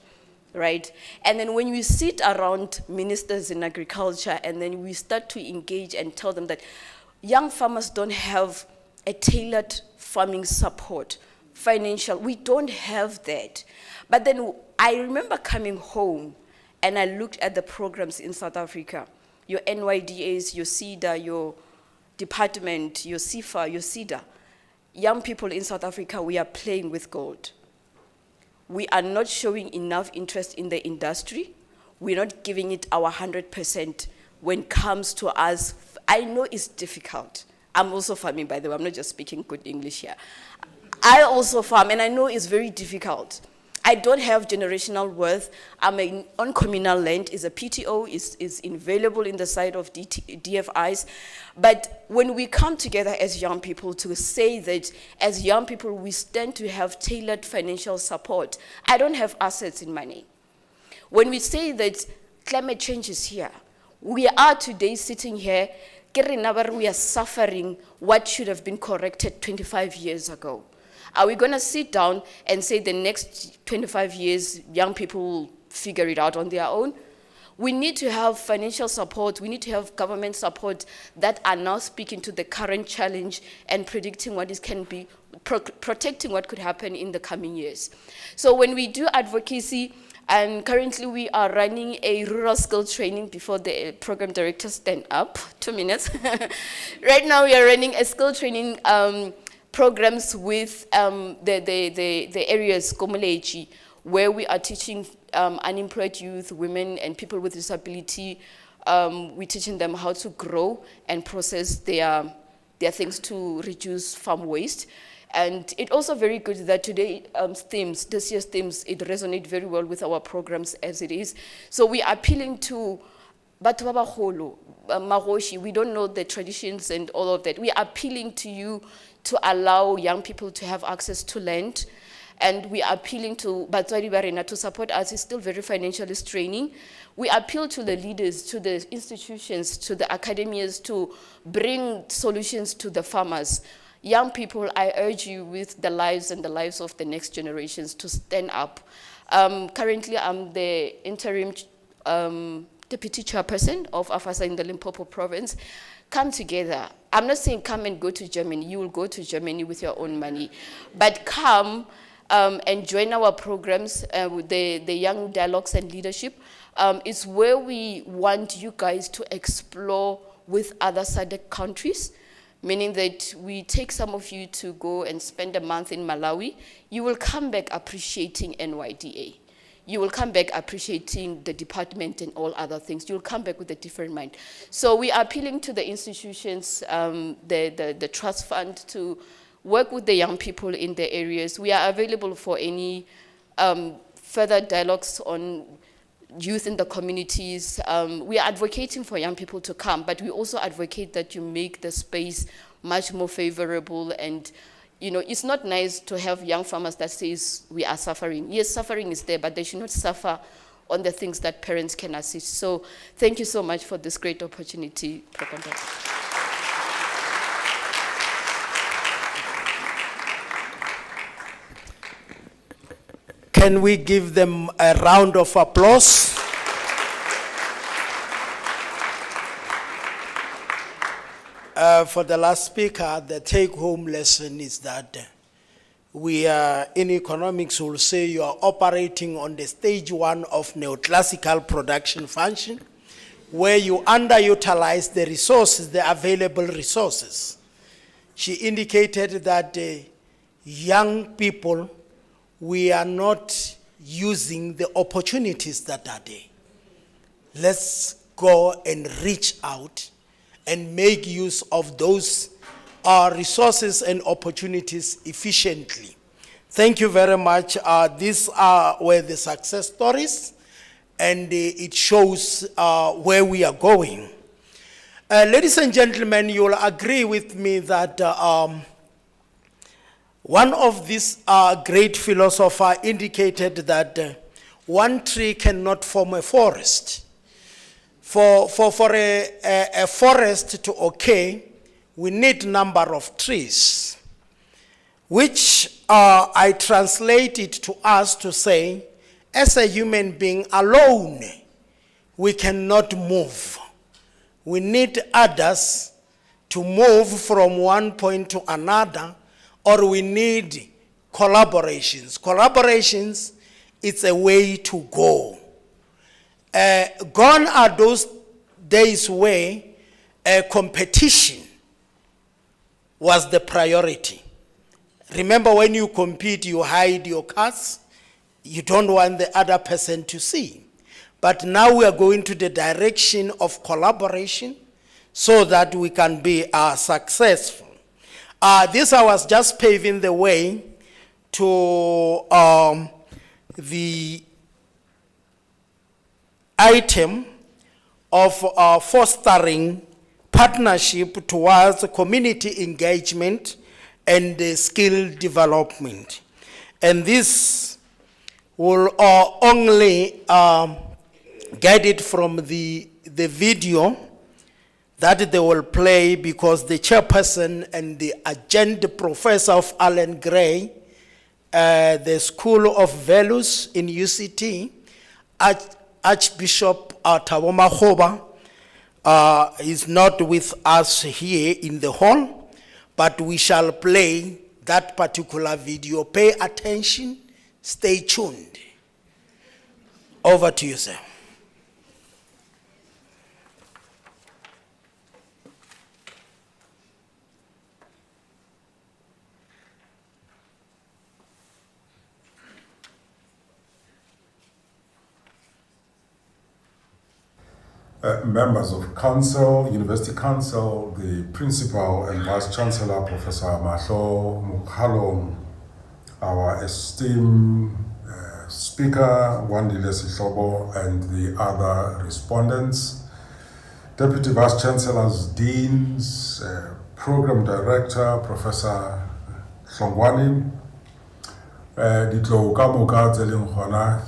right? And then when we sit around ministers in agriculture and then we start to engage and tell them that young farmers don't have a tailored farming support, financial, we don't have that. But then I remember coming home and I looked at the programs in South Africa, your NYDAs, your CEDA, your department, your CIFA, your CEDA. Young people in South Africa, we are playing with gold. We are not showing enough interest in the industry. We're not giving it our 100% when it comes to us. I know it's difficult. I'm also farming, by the way. I'm not just speaking good English here. I also farm, and I know it's very difficult. I don't have generational wealth. I'm on communal land. Is a PTO, is invaluable in the side of DFIs. But when we come together as young people to say that as young people we stand to have tailored financial support, I don't have assets in my name. When we say that climate change is here, we are today sitting here, we are suffering what should have been corrected 25 years ago. Are we going to sit down and say the next 25 years, young people will figure it out on their own? We need to have financial support. We need to have government support that are now speaking to the current challenge and predicting what it can be, protecting what could happen in the coming years. So when we do advocacy, and currently we are running a rural skill training before the program director stand up, 2 minutes. Right now we are running a skill training programs with the areas, Komoleji, where we are teaching unemployed youth, women, and people with disability. We're teaching them how to grow and process their things to reduce farm waste. And it's also very good that today this year's themes, it resonates very well with our programs as it is. So we are appealing to Batho ba bagolo, Magoshi, we don't know the traditions and all of that. We are appealing to you to allow young people to have access to land. And we are appealing to Batswadi Barena to support us. It's still very financially straining. We appeal to the leaders, to the institutions, to the academias to bring solutions to the farmers. Young people, I urge you with the lives and the lives of the next generations to stand up. Currently, I'm the interim deputy chairperson of AFASA in the Limpopo province. Come together. I'm not saying come and go to Germany. You will go to Germany with your own money. But come and join our programs with the Young Dialogues and Leadership. It's where we want you guys to explore with other SADC countries, meaning that we take some of you to go and spend a month in Malawi. You will come back appreciating NYDA. You will come back appreciating the department and all other things. You'll come back with a different mind. So we are appealing to the institutions, the trust fund to work with the young people in the areas. We are available for any further dialogues on youth in the communities. We are advocating for young people to come, but we also advocate that you make the space much more favorable. And you know, it's not nice to have young farmers that says we are suffering. Yes, suffering is there, but they should not suffer on the things that parents can assist. So thank you so much for this great opportunity, Propaganda. Can we give them a round of applause? For the last speaker, the take-home lesson is that we are in economics will say you are operating on the stage 1 of neoclassical production function, where you underutilize the resources, the available resources. She indicated that young people, we are not using the opportunities that are there. Let's go and reach out and make use of those resources and opportunities efficiently. Thank you very much. These were the success stories, and it shows where we are going. Ladies and gentlemen, you will agree with me that one of these great philosophers indicated that one tree cannot form a forest. For a forest to occur, we need number of trees, which I translate it to us to say, as a human being alone, we cannot move. We need others to move from one point to another, or we need collaborations. Collaborations, it's a way to go. Gone are those days where competition was the priority. Remember, when you compete, you hide your cards. You don't want the other person to see. But now we are going to the direction of collaboration so that we can be successful. This I was just paving the way to the item of fostering partnership towards community engagement and skill development. And this will only get it from the video that they will play, because the chairperson and the adjunct professor of Allen Gray, the School of Values in UCT, Archbishop THABO MAKGOBA, is not with us here in the hall, but we shall play that particular video. Pay attention, stay tuned. Over to you, sir. Members of council, university council, the principal and vice chancellor, Professor Mahlo Mukhalong, our esteemed speaker, Wandile Sihlobo, and the other respondents, deputy vice chancellors, deans, program director, Professor Hlongwani, ditlo ka moka tse leng gona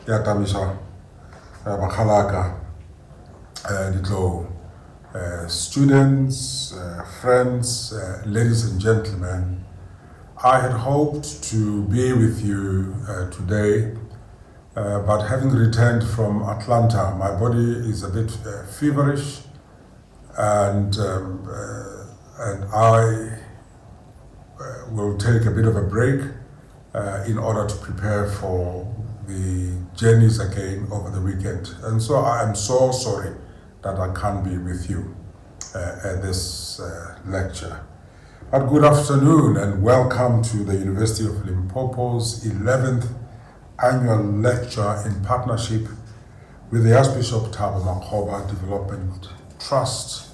ya tamisha bakhalaka, students, friends, ladies and gentlemen, I had hoped to be with you today, but having returned from Atlanta, my body is a bit feverish, and I will take a bit of a break in order to prepare for the journeys again over the weekend. And so I am so sorry that I can't be with you at this lecture. But good afternoon and welcome to the University of Limpopo's 11th annual lecture in partnership with the Archbishop THABO MAKGOBA Development Trust,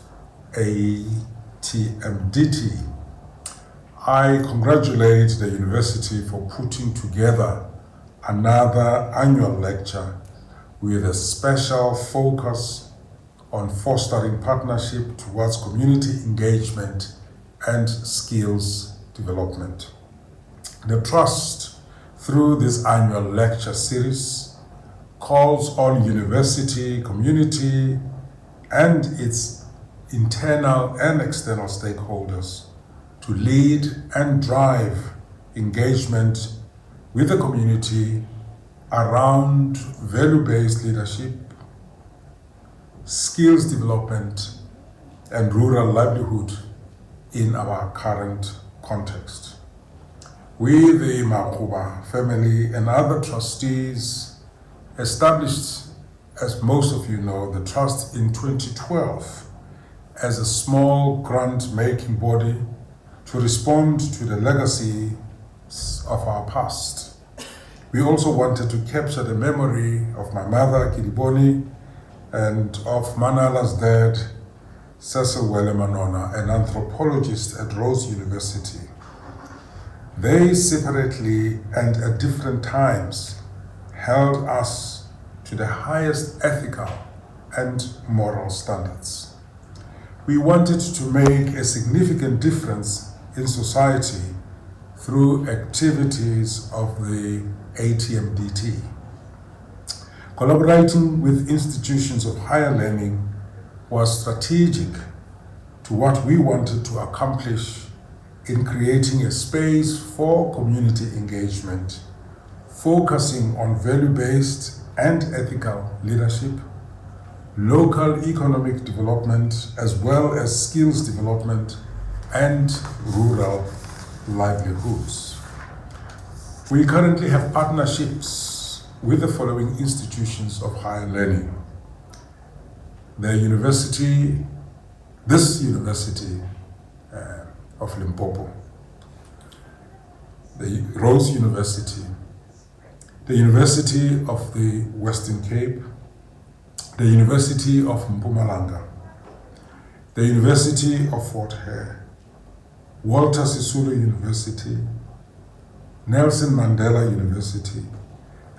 ATMDT. I congratulate the university for putting together another annual lecture with a special focus on fostering partnership towards community engagement and skills development. The Trust, through this annual lecture series, calls on university, community, and its internal and external stakeholders to lead and drive engagement with the community around value-based leadership, skills development, and rural livelihood in our current context. We, the MAKGOBA family and other trustees, established as most of you know, the Trust in 2012 as a small grant-making body to respond to the legacy of our past. We also wanted to capture the memory of my mother, Kidiboni, and of Manala's dad, Cecil Manona, an anthropologist at Rose University. They separately and at different times held us to the highest ethical and moral standards. We wanted to make a significant difference in society through activities of the ATMDT. Collaborating with institutions of higher learning was strategic to what we wanted to accomplish in creating a space for community engagement, focusing on value-based and ethical leadership, local economic development, as well as skills development and rural livelihoods. We currently have partnerships with the following institutions of higher learning. This University of Limpopo, the Rose University, the University of the Western Cape, the University of Mpumalanga, the University of Fort Hare, Walter Sisulu University, Nelson Mandela University,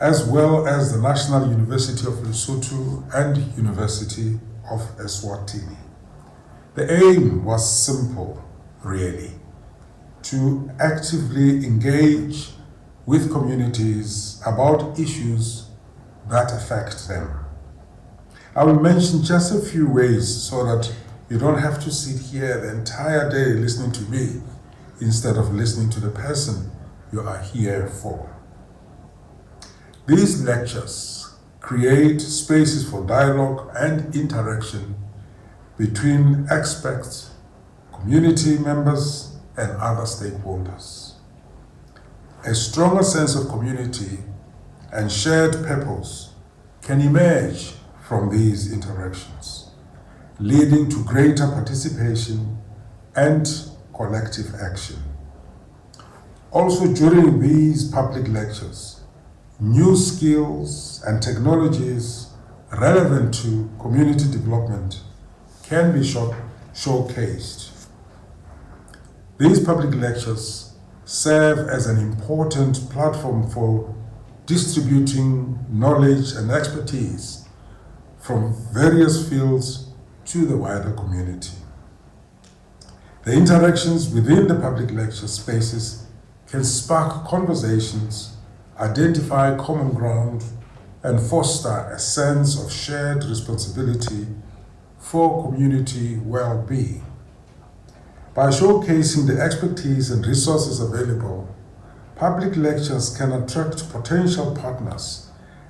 as well as the National University of Lesotho and University of Eswatini. The aim was simple, really, to actively engage with communities about issues that affect them. I will mention just a few ways so that you don't have to sit here the entire day listening to me instead of listening to the person you are here for. These lectures create spaces for dialogue and interaction between experts, community members, and other stakeholders. A stronger sense of community and shared purpose can emerge from these interactions, leading to greater participation and collective action. Also, during these public lectures, new skills and technologies relevant to community development can be showcased. These public lectures serve as an important platform for distributing knowledge and expertise from various fields to the wider community. The interactions within the public lecture spaces can spark conversations, identify common ground, and foster a sense of shared responsibility for community well-being. By showcasing the expertise and resources available, public lectures can attract potential partners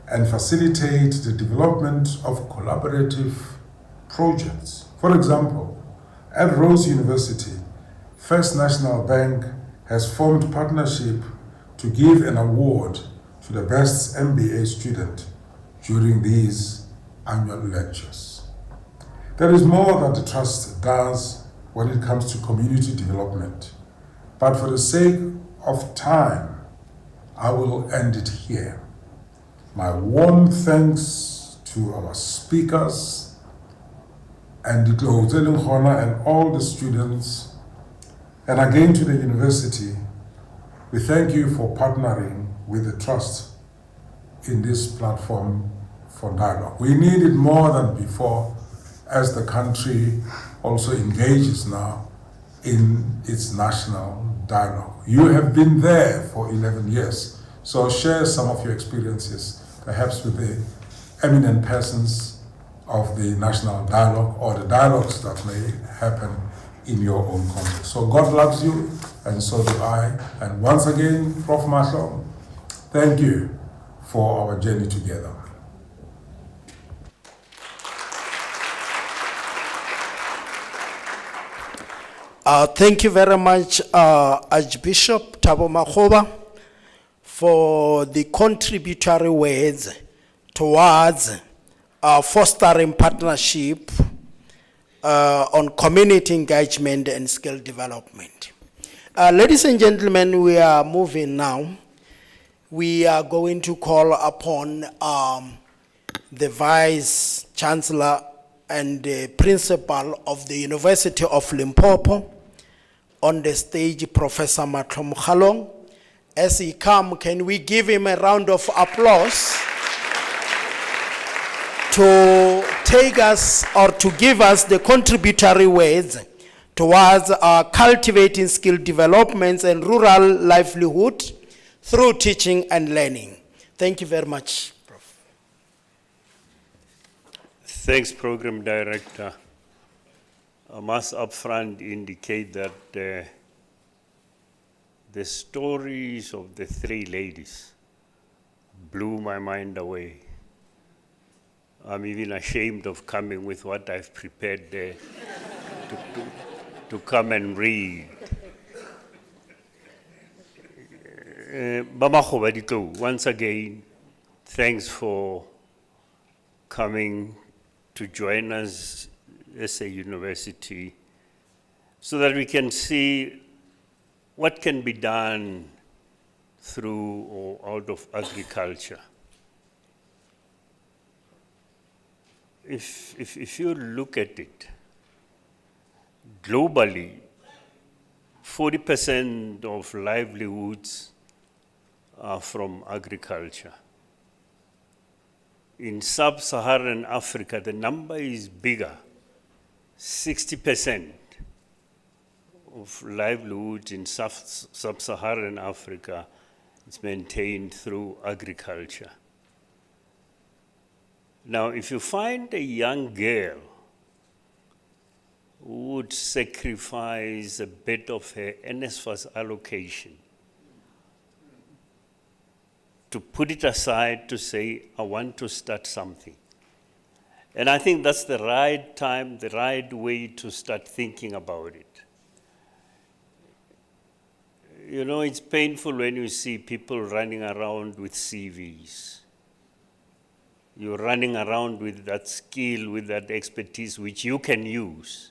and facilitate the development of collaborative projects. For example, at Rose University, First National Bank has formed partnership to give an award to the best MBA student during these annual lectures. There is more that the Trust does when it comes to community development, but for the sake of time, I will end it here. My warm thanks to our speakers and all the students, and again to the university. We thank you for partnering with the Trust in this platform for dialogue. We need it more than before as the country also engages now in its national dialogue. You have been there for 11 years, so share some of your experiences, perhaps with the eminent persons of the national dialogue or the dialogues that may happen in your own context. So God loves you, and so do I. And once again, Prof. Mahlo, thank you for our journey together. Thank you very much, Archbishop THABO MAKGOBA, for the contributory words towards fostering partnership on community engagement and skill development. Ladies and gentlemen, we are moving now. We are going to call upon the Vice Chancellor and the Principal of the University of Limpopo on the stage, Professor Matlho Mokgalong. As he comes, can we give him a round of applause to take us or to give us the contributory words towards cultivating skill developments and rural livelihood through teaching and learning. Thank you very much, Prof. Thanks, Program Director. I must upfront indicate that the stories of the three ladies blew my mind away. I'm even ashamed of coming with what I've prepared there to come and read. MAKGOBA, once again, thanks for coming to join us as a university so that we can see what can be done through or out of agriculture. If you look at it, globally, 40% of livelihoods are from agriculture. In sub-Saharan Africa, the number is bigger. 60% of livelihoods in sub-Saharan Africa is maintained through agriculture. Now, if you find a young girl who would sacrifice a bit of her NSFAS allocation to put it aside to say, I want to start something. And I think that's the right time, the right way to start thinking about it. You know, it's painful when you see people running around with CVs. You're running around with that skill, with that expertise, which you can use.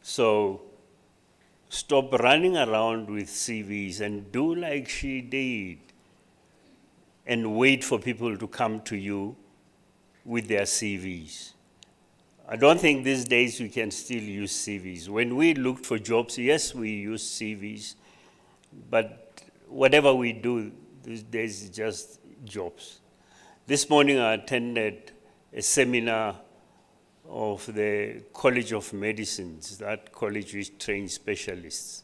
So stop running around with CVs and do like she did and wait for people to come to you with their CVs. I don't think these days we can still use CVs. When we looked for jobs, yes, we use CVs, but whatever we do these days is just jobs. This morning I attended a seminar of the College of Medicines, that college which trains specialists.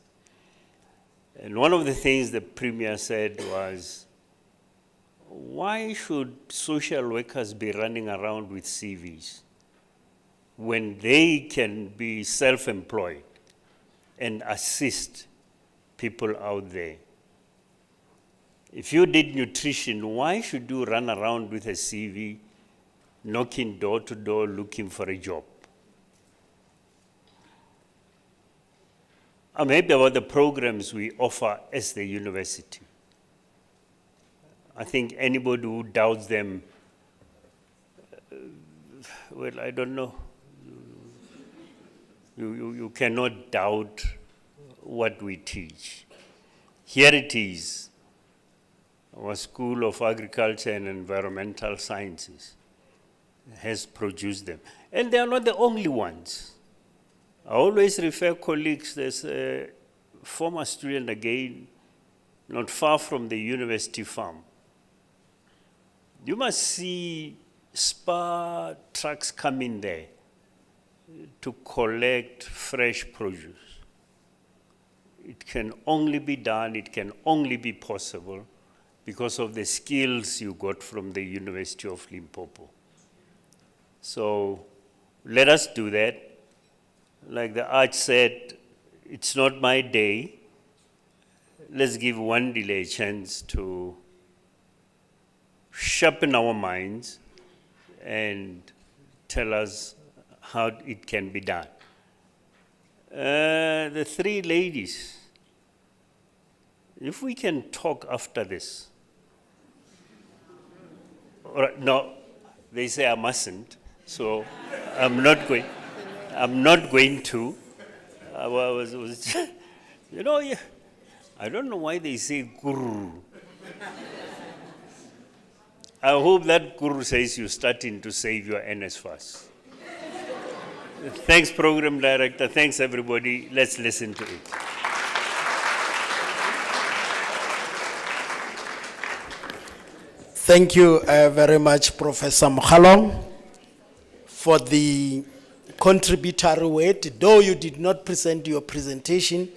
And one of the things the Premier said was, why should social workers be running around with CVs when they can be self-employed and assist people out there? If you did nutrition, why should you run around with a CV, knocking door to door, looking for a job? I'm happy about the programs we offer as the university. I think anybody who doubts them, well, I don't know. You cannot doubt what we teach. Here it is. Our School of Agriculture and Environmental Sciences has produced them. And they are not the only ones. I always refer colleagues, there's a former student again, not far from the university farm. You must see Spar trucks coming there to collect fresh produce. It can only be done, it can only be possible because of the skills you got from the University of Limpopo. So let us do that. Like the Arch said, it's not my day. Let's give one delay a chance to sharpen our minds and tell us how it can be done. The three ladies, if we can talk after this. All right, no, they say I mustn't, so I'm not going to. I was you know, yeah, I don't know why they say guru. I hope that guru says you're starting to save your NSFAS. Thanks, Program Director. Thanks, everybody. Let's listen to it. Thank you very much, Professor Mkhalong, for the contributory word. Though you did not present your presentation,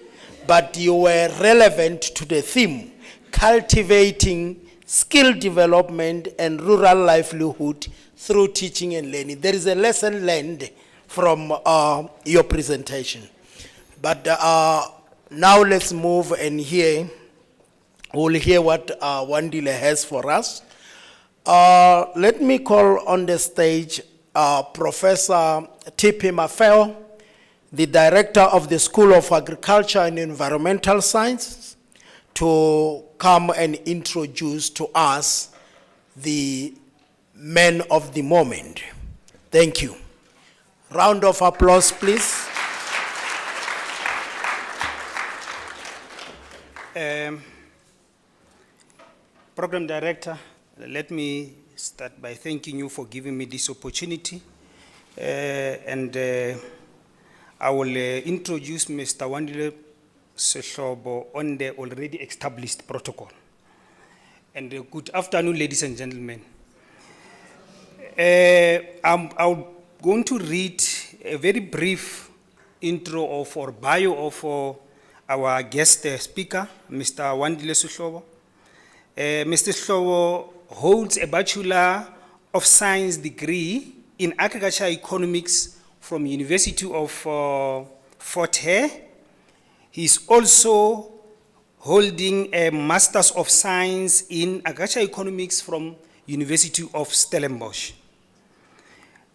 but you were relevant to the theme, cultivating skill development and rural livelihood through teaching and learning. There is a lesson learned from your presentation. But now let's move and hear, we'll hear what Wandile has for us. Let me call on the stage Professor T.P. Mafeo, the Director of the School of Agriculture and Environmental Sciences, to come and introduce to us the men of the moment. Thank you. Round of applause, please. Program Director, let me start by thanking you for giving me this opportunity. I will introduce Mr. Wandile Sehlobo on the already established protocol. And good afternoon, ladies and gentlemen. I'm going to read a very brief intro of or bio of our guest speaker, Mr. Wandile Sehlobo. Mr. Sehlobo holds a Bachelor of Science degree in Agriculture Economics from University of Fort Hare. He's also holding a Master's of Science in Agriculture Economics from University of Stellenbosch.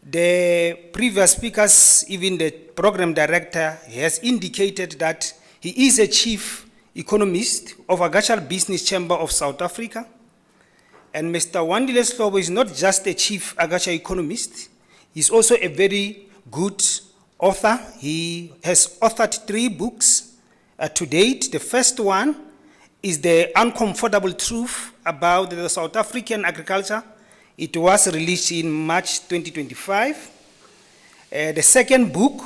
The previous speakers, even the program director, has indicated that he is a chief economist of Agricultural Business Chamber of South Africa. And Mr. Wandile Sehlobo is not just a chief agriculture economist, he's also a very good author. He has authored 3 books to date. The first one is The Uncomfortable Truth About the South African Agriculture. It was released in March 2025. The second book,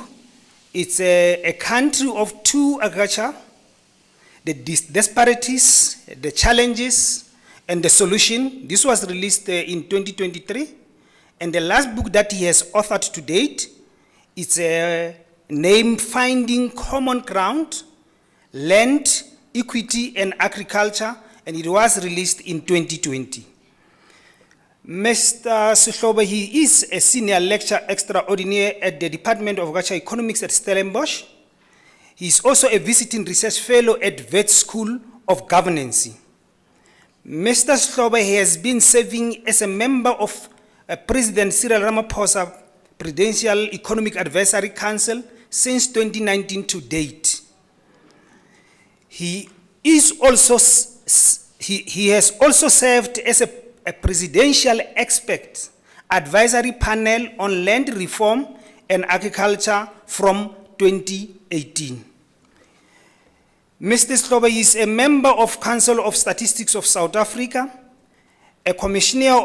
it's A Country of Two Agriculture, the Disparities, the Challenges, and the Solution. This was released in 2023. And the last book that he has authored to date, it's named Finding Common Ground, Land, Equity, and Agriculture, and it was released in 2020. Mr. Sehlobo, he is a senior lecturer extraordinaire at the Department of Agricultural Economics at Stellenbosch. He is also a visiting research fellow at Wits School of Governance. Mr. Sehlobo has been serving as a member of President Cyril Ramaphosa Prudential Economic Advisory Council since 2019 to date. He has also served as a presidential expert advisory panel on land reform and agriculture from 2018. Mr. Sehlobo is a member of Council of Statistics of South Africa, a commissioner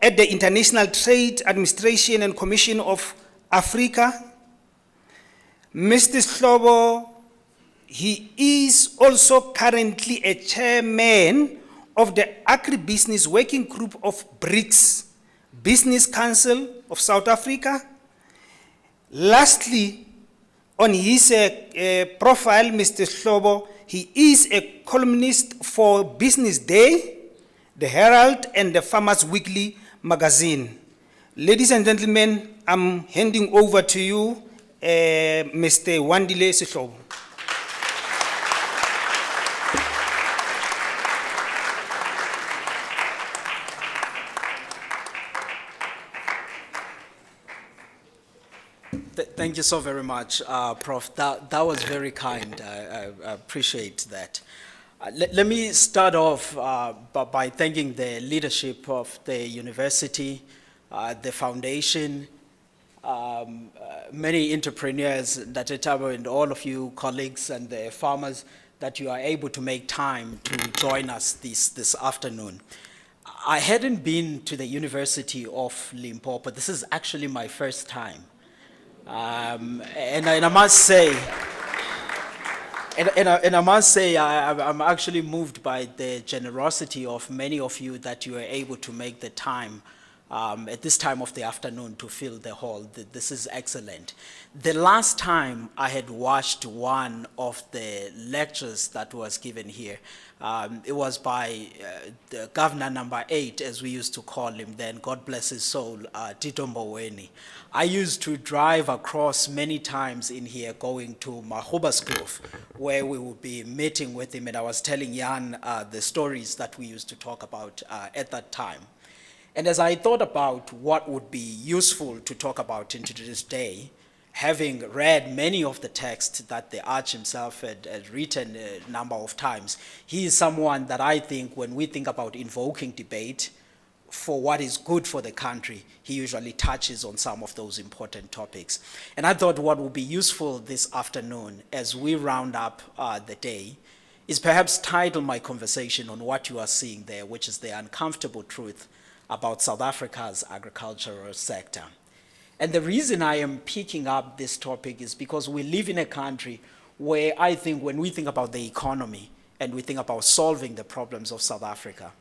at the International Trade Administration and Commission of Africa. Mr. Sehlobo, he is also currently a chairman of the Agribusiness Working Group of BRICS, Business Council of South Africa. Lastly, on his profile, Mr. Sehlobo, he is a columnist for Business Day, the Herald, and the Farmers Weekly magazine. Ladies and gentlemen, I'm handing over to you, Mr. Wandile Sehlobo. Thank you so very much, Prof. That was very kind. I appreciate that. Let me start off by thanking the leadership of the university, the foundation, many entrepreneurs, Dr. THABO, and all of you colleagues and the farmers, that you are able to make time to join us this afternoon. I hadn't been to the University of Limpopo. This is actually my first time. And I must say, I must say, I'm actually moved by the generosity of many of you that you are able to make the time at this time of the afternoon to fill the hall. This is excellent. The last time I had watched one of the lectures that was given here, it was by the governor number 8, as we used to call him then, God bless his soul, Tito Mboweni. I used to drive across many times in here going to MAKGOBA's Kloof, where we would be meeting with him, and I was telling Jan the stories that we used to talk about at that time. And as I thought about what would be useful to talk about into this day, having read many of the texts that the Arch himself had written a number of times, he is someone that I think when we think about invoking debate for what is good for the country, he usually touches on some of those important topics. And I thought what would be useful this afternoon as we round up the day is perhaps title my conversation on what you are seeing there, which is the uncomfortable truth about South Africa's agricultural sector. And the reason I am picking up this topic is because we live in a country where I think when we think about the economy and we think about solving the problems of South Africa,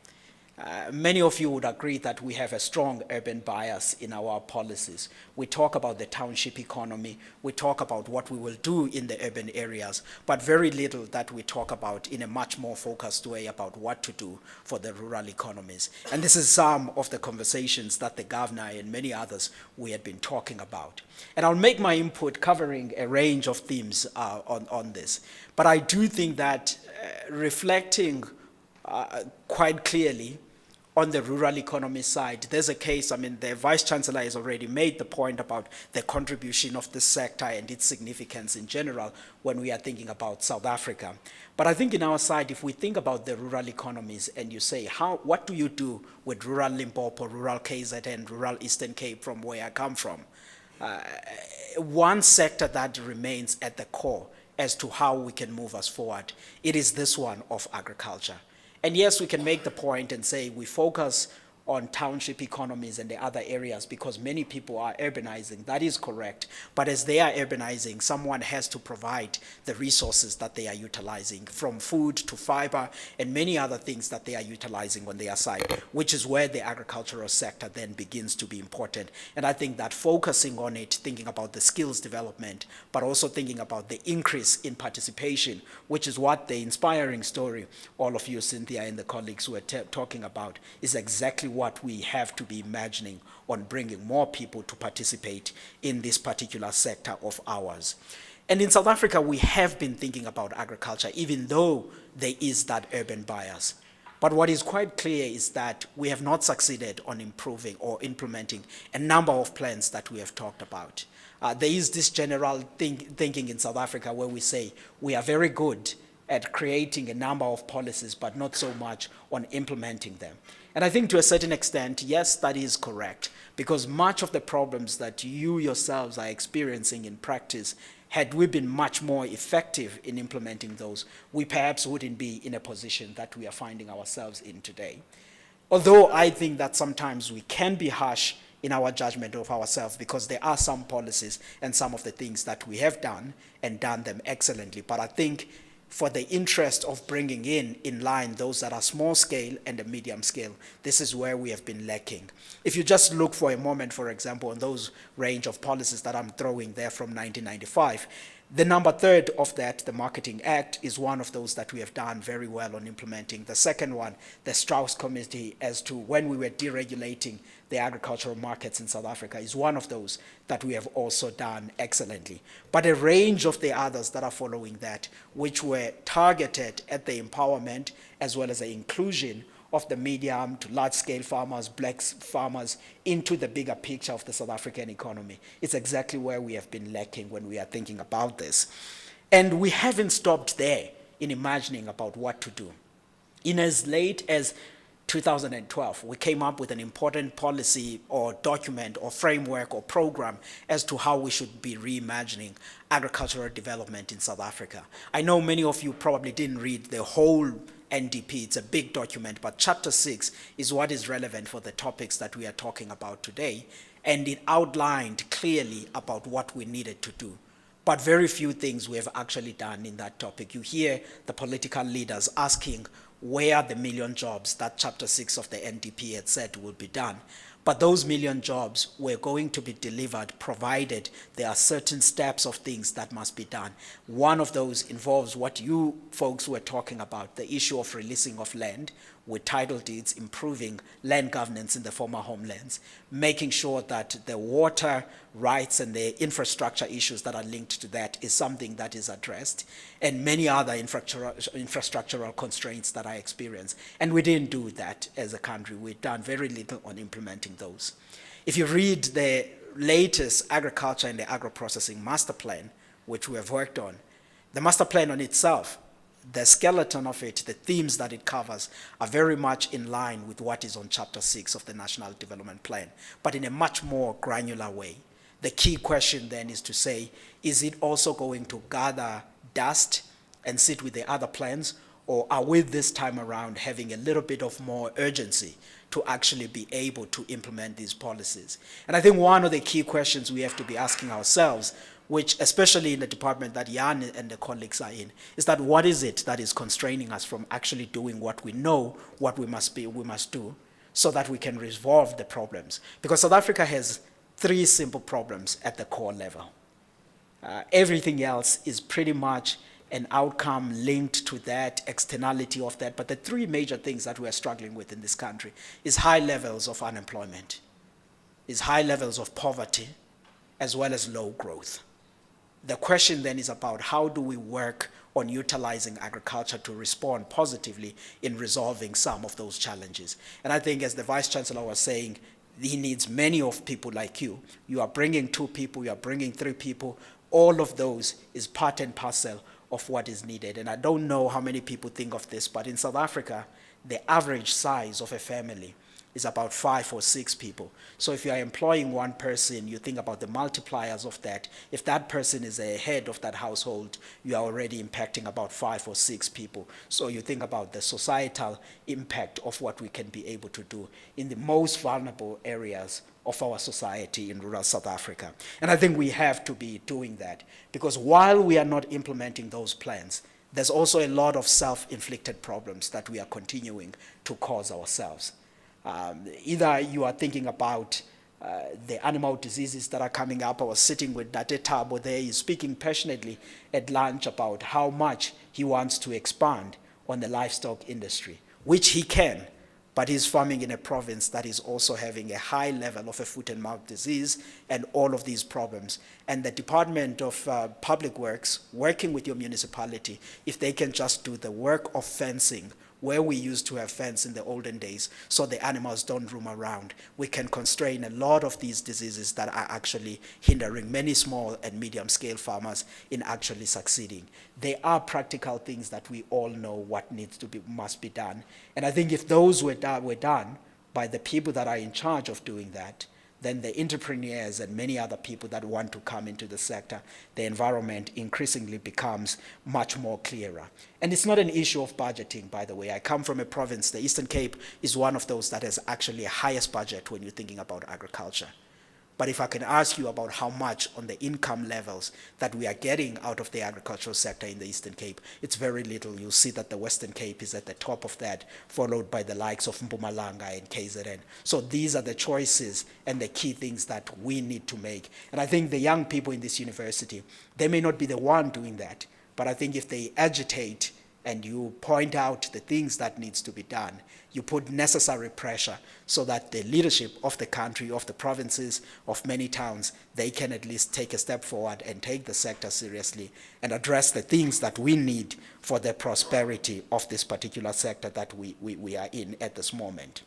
many of you would agree that we have a strong urban bias in our policies. We talk about the township economy, we talk about what we will do in the urban areas, but very little that we talk about in a much more focused way about what to do for the rural economies. And this is some of the conversations that the governor and many others we had been talking about. And I'll make my input covering a range of themes on this. But I do think that reflecting quite clearly on the rural economy side, there's a case, I mean, the Vice Chancellor has already made the point about the contribution of the sector and its significance in general when we are thinking about South Africa. But I think in our side, if we think about the rural economies and you say, what do you do with rural Limpopo, rural KZN, rural Eastern Cape from where I come from? One sector that remains at the core as to how we can move us forward, it is this one of agriculture. And yes, we can make the point and say we focus on township economies and the other areas because many people are urbanizing. That is correct. But as they are urbanizing, someone has to provide the resources that they are utilizing, from food to fiber and many other things that they are utilizing on their side, which is where the agricultural sector then begins to be important. And I think that focusing on it, thinking about the skills development, but also thinking about the increase in participation, which is what the inspiring story all of you, Cynthia and the colleagues were talking about, is exactly what we have to be imagining on bringing more people to participate in this particular sector of ours. And in South Africa, we have been thinking about agriculture, even though there is that urban bias. But what is quite clear is that we have not succeeded on improving or implementing a number of plans that we have talked about. There is this general thinking in South Africa where we say we are very good at creating a number of policies, but not so much on implementing them. And I think to a certain extent, yes, that is correct, because much of the problems that you yourselves are experiencing in practice, had we been much more effective in implementing those, we perhaps wouldn't be in a position that we are finding ourselves in today. Although I think that sometimes we can be harsh in our judgment of ourselves because there are some policies and some of the things that we have done and done them excellently. But I think for the interest of bringing in line those that are small scale and the medium scale, this is where we have been lacking. If you just look for a moment, for example, on those range of policies that I'm throwing there from 1995, the number 3 of that, the Marketing Act, is one of those that we have done very well on implementing. The second one, the Strauss Committee, as to when we were deregulating the agricultural markets in South Africa, is one of those that we have also done excellently. But a range of the others that are following that, which were targeted at the empowerment as well as the inclusion of the medium to large-scale farmers, black farmers, into the bigger picture of the South African economy. It's exactly where we have been lacking when we are thinking about this. And we haven't stopped there in imagining about what to do. In as late as 2012, we came up with an important policy or document or framework or program as to how we should be reimagining agricultural development in South Africa. I know many of you probably didn't read the whole NDP, it's a big document, but Chapter 6 is what is relevant for the topics that we are talking about today, and it outlined clearly about what we needed to do. But very few things we have actually done in that topic. You hear the political leaders asking, where are the million jobs that Chapter 6 of the NDP had said will be done? But those million jobs were going to be delivered provided there are certain steps of things that must be done. One of those involves what you folks were talking about, the issue of releasing of land with title deeds, improving land governance in the former homelands, making sure that the water rights and the infrastructure issues that are linked to that is something that is addressed, and many other infrastructural constraints that I experience. And we didn't do that as a country. We've done very little on implementing those. If you read the latest agriculture and the agro-processing master plan, which we have worked on, the master plan on itself, the skeleton of it, the themes that it covers are very much in line with what is on Chapter 6 of the National Development Plan, but in a much more granular way. The key question then is to say, is it also going to gather dust and sit with the other plans, or are we this time around having a little bit of more urgency to actually be able to implement these policies? And I think one of the key questions we have to be asking ourselves, which especially in the department that Jan and the colleagues are in, is that what is it that is constraining us from actually doing what we know what we must do, so that we can resolve the problems? Because South Africa has 3 simple problems at the core level. Everything else is pretty much an outcome linked to that, externality of that, but the 3 major things that we are struggling with in this country is high levels of unemployment, is high levels of poverty, as well as low growth. The question then is about how do we work on utilizing agriculture to respond positively in resolving some of those challenges. And I think, as the Vice Chancellor was saying, he needs many of people like you. You are bringing 2 people, you are bringing 3 people. All of those is part and parcel of what is needed. And I don't know how many people think of this, but in South Africa, the average size of a family is about 5 or 6 people. So if you are employing 1 person, you think about the multipliers of that. If that person is a head of that household, you are already impacting about 5 or 6 people. So you think about the societal impact of what we can be able to do in the most vulnerable areas of our society in rural South Africa. And I think we have to be doing that, because while we are not implementing those plans, there's also a lot of self-inflicted problems that we are continuing to cause ourselves. Either you are thinking about the animal diseases that are coming up. I was sitting with THABO there, he's speaking passionately at lunch about how much he wants to expand on the livestock industry, which he can, but he's farming in a province that is also having a high level of a foot and mouth disease and all of these problems. And the Department of Public Works, working with your municipality, if they can just do the work of fencing, where we used to have fence in the olden days, so the animals don't roam around, we can constrain a lot of these diseases that are actually hindering many small and medium-scale farmers in actually succeeding. They are practical things that we all know what must be done. And I think if those were done by the people that are in charge of doing that, then the entrepreneurs and many other people that want to come into the sector, the environment increasingly becomes much more clearer. And it's not an issue of budgeting, by the way. I come from a province, the Eastern Cape is one of those that has actually a highest budget when you're thinking about agriculture. But if I can ask you about how much on the income levels that we are getting out of the agricultural sector in the Eastern Cape, it's very little. You'll see that the Western Cape is at the top of that, followed by the likes of Mpumalanga and KZN. So these are the choices and the key things that we need to make. And I think the young people in this university, they may not be the one doing that, but I think if they agitate and you point out the things that needs to be done, you put necessary pressure so that the leadership of the country, of the provinces, of many towns, they can at least take a step forward and take the sector seriously and address the things that we need for the prosperity of this particular sector that we are in at this moment.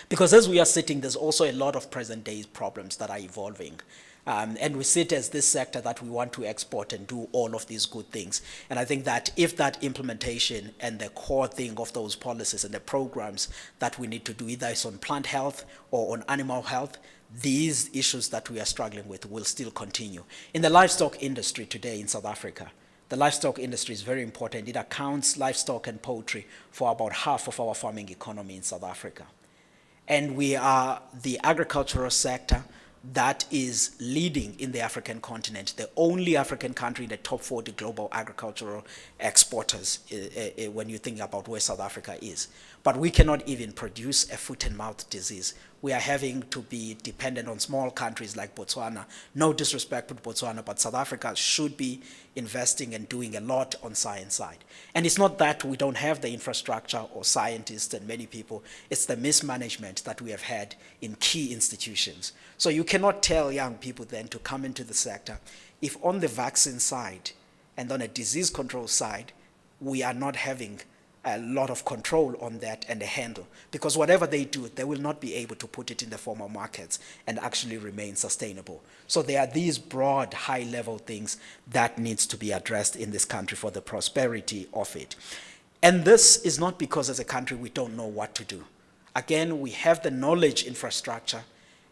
Because as we are sitting, there's also a lot of present day problems that are evolving. And we see it as this sector that we want to export and do all of these good things. And I think that if that implementation and the core thing of those policies and the programs that we need to do, either is on plant health or on animal health, these issues that we are struggling with will still continue. In the livestock industry today in South Africa, the livestock industry is very important. It accounts, livestock and poultry, for about half of our farming economy in South Africa. And we are the agricultural sector that is leading in the African continent, the only African country in the top 40 global agricultural exporters when you think about where South Africa is. But we cannot even produce a foot and mouth disease. We are having to be dependent on small countries like Botswana. No disrespect to Botswana, but South Africa should be investing and doing a lot on science side. And it's not that we don't have the infrastructure or scientists and many people, it's the mismanagement that we have had in key institutions. So you cannot tell young people then to come into the sector if on the vaccine side and on a disease control side, we are not having a lot of control on that and a handle. Because whatever they do, they will not be able to put it in the formal markets and actually remain sustainable. So there are these broad, high-level things that needs to be addressed in this country for the prosperity of it. And this is not because as a country we don't know what to do. Again, we have the knowledge infrastructure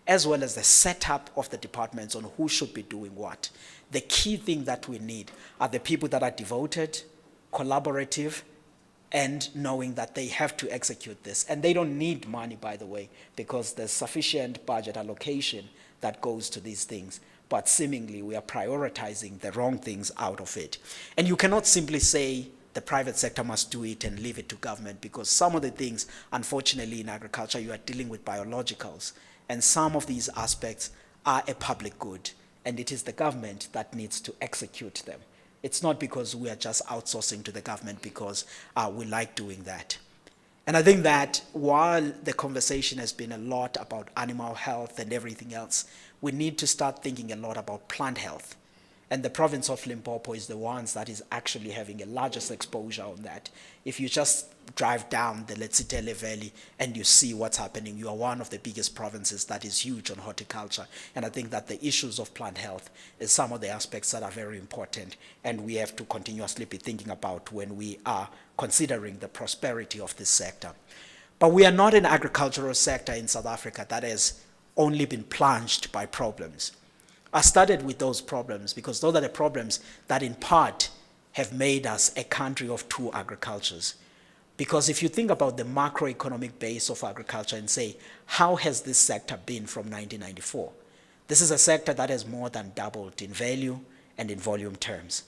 as well as the setup of the departments on who should be doing what. The key thing that we need are the people that are devoted, collaborative, and knowing that they have to execute this. And they don't need money, by the way, because there's sufficient budget allocation that goes to these things. But seemingly, we are prioritizing the wrong things out of it. And you cannot simply say the private sector must do it and leave it to government, because some of the things, unfortunately, in agriculture, you are dealing with biologicals. And some of these aspects are a public good. And it is the government that needs to execute them. It's not because we are just outsourcing to the government because we like doing that. And I think that while the conversation has been a lot about animal health and everything else, we need to start thinking a lot about plant health. And the province of Limpopo is the ones that is actually having the largest exposure on that. If you just drive down the Letsitele Valley and you see what's happening, you are one of the biggest provinces that is huge on horticulture. And I think that the issues of plant health is some of the aspects that are very important, and we have to continuously be thinking about when we are considering the prosperity of this sector. But we are not an agricultural sector in South Africa that has only been plunged by problems. I started with those problems because those are the problems that in part have made us a country of two agricultures. Because if you think about the macroeconomic base of agriculture and say, how has this sector been from 1994? This is a sector that has more than doubled in value and in volume terms.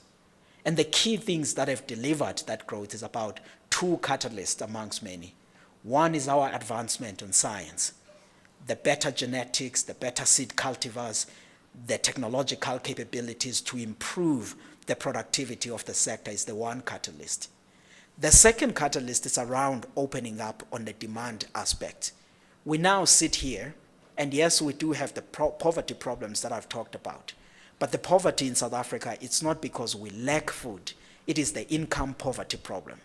And the key things that have delivered that growth is about two catalysts amongst many. One is our advancement on science. The better genetics, the better seed cultivars, the technological capabilities to improve the productivity of the sector is the one catalyst. The second catalyst is around opening up on the demand aspect. We now sit here, and yes, we do have the poverty problems that I've talked about. But the poverty in South Africa, it's not because we lack food. It is the income poverty problem.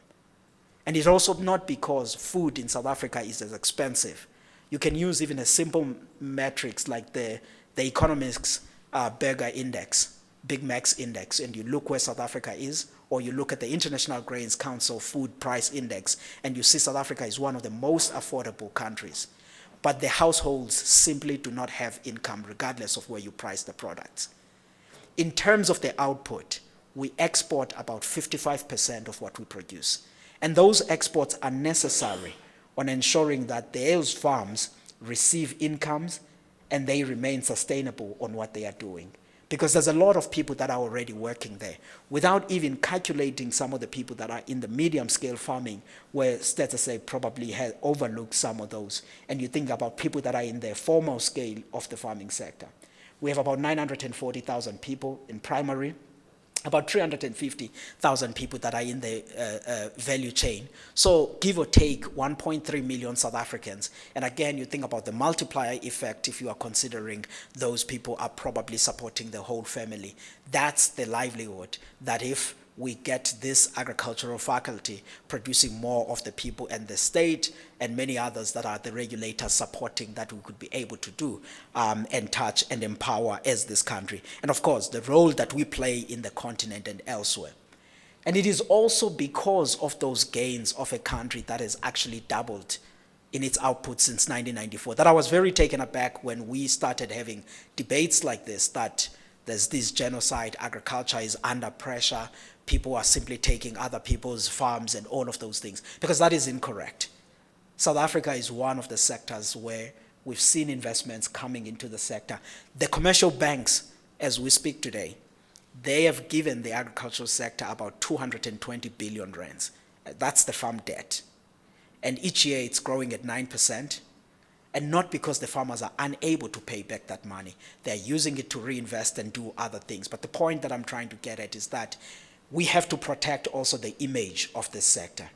And it's also not because food in South Africa is as expensive. You can use even a simple metrics like the Economics Burger Index, Big Macs Index, and you look where South Africa is, or you look at the International Grains Council Food Price Index, and you see South Africa is one of the most affordable countries. But the households simply do not have income regardless of where you price the products. In terms of the output, we export about 55% of what we produce. And those exports are necessary on ensuring that those farms receive incomes and they remain sustainable on what they are doing. Because there's a lot of people that are already working there, without even calculating some of the people that are in the medium-scale farming, where Stats SA probably has overlooked some of those. And you think about people that are in the formal scale of the farming sector. We have about 940,000 people in primary, about 350,000 people that are in the value chain. So give or take 1.3 million South Africans. And again, you think about the multiplier effect if you are considering those people are probably supporting the whole family. That's the livelihood that if we get this agricultural faculty producing more of the people and the state and many others that are the regulators supporting that we could be able to do and touch and empower as this country. And of course, the role that we play in the continent and elsewhere. And it is also because of those gains of a country that has actually doubled in its output since 1994 that I was very taken aback when we started having debates like this, that there's this genocide, agriculture is under pressure, people are simply taking other people's farms and all of those things, because that is incorrect. South Africa is one of the sectors where we've seen investments coming into the sector. The commercial banks, as we speak today, they have given the agricultural sector about 220 billion rands. That's the farm debt. And each year it's growing at 9%. And not because the farmers are unable to pay back that money. They're using it to reinvest and do other things. But the point that I'm trying to get at is that we have to protect also the image of this sector.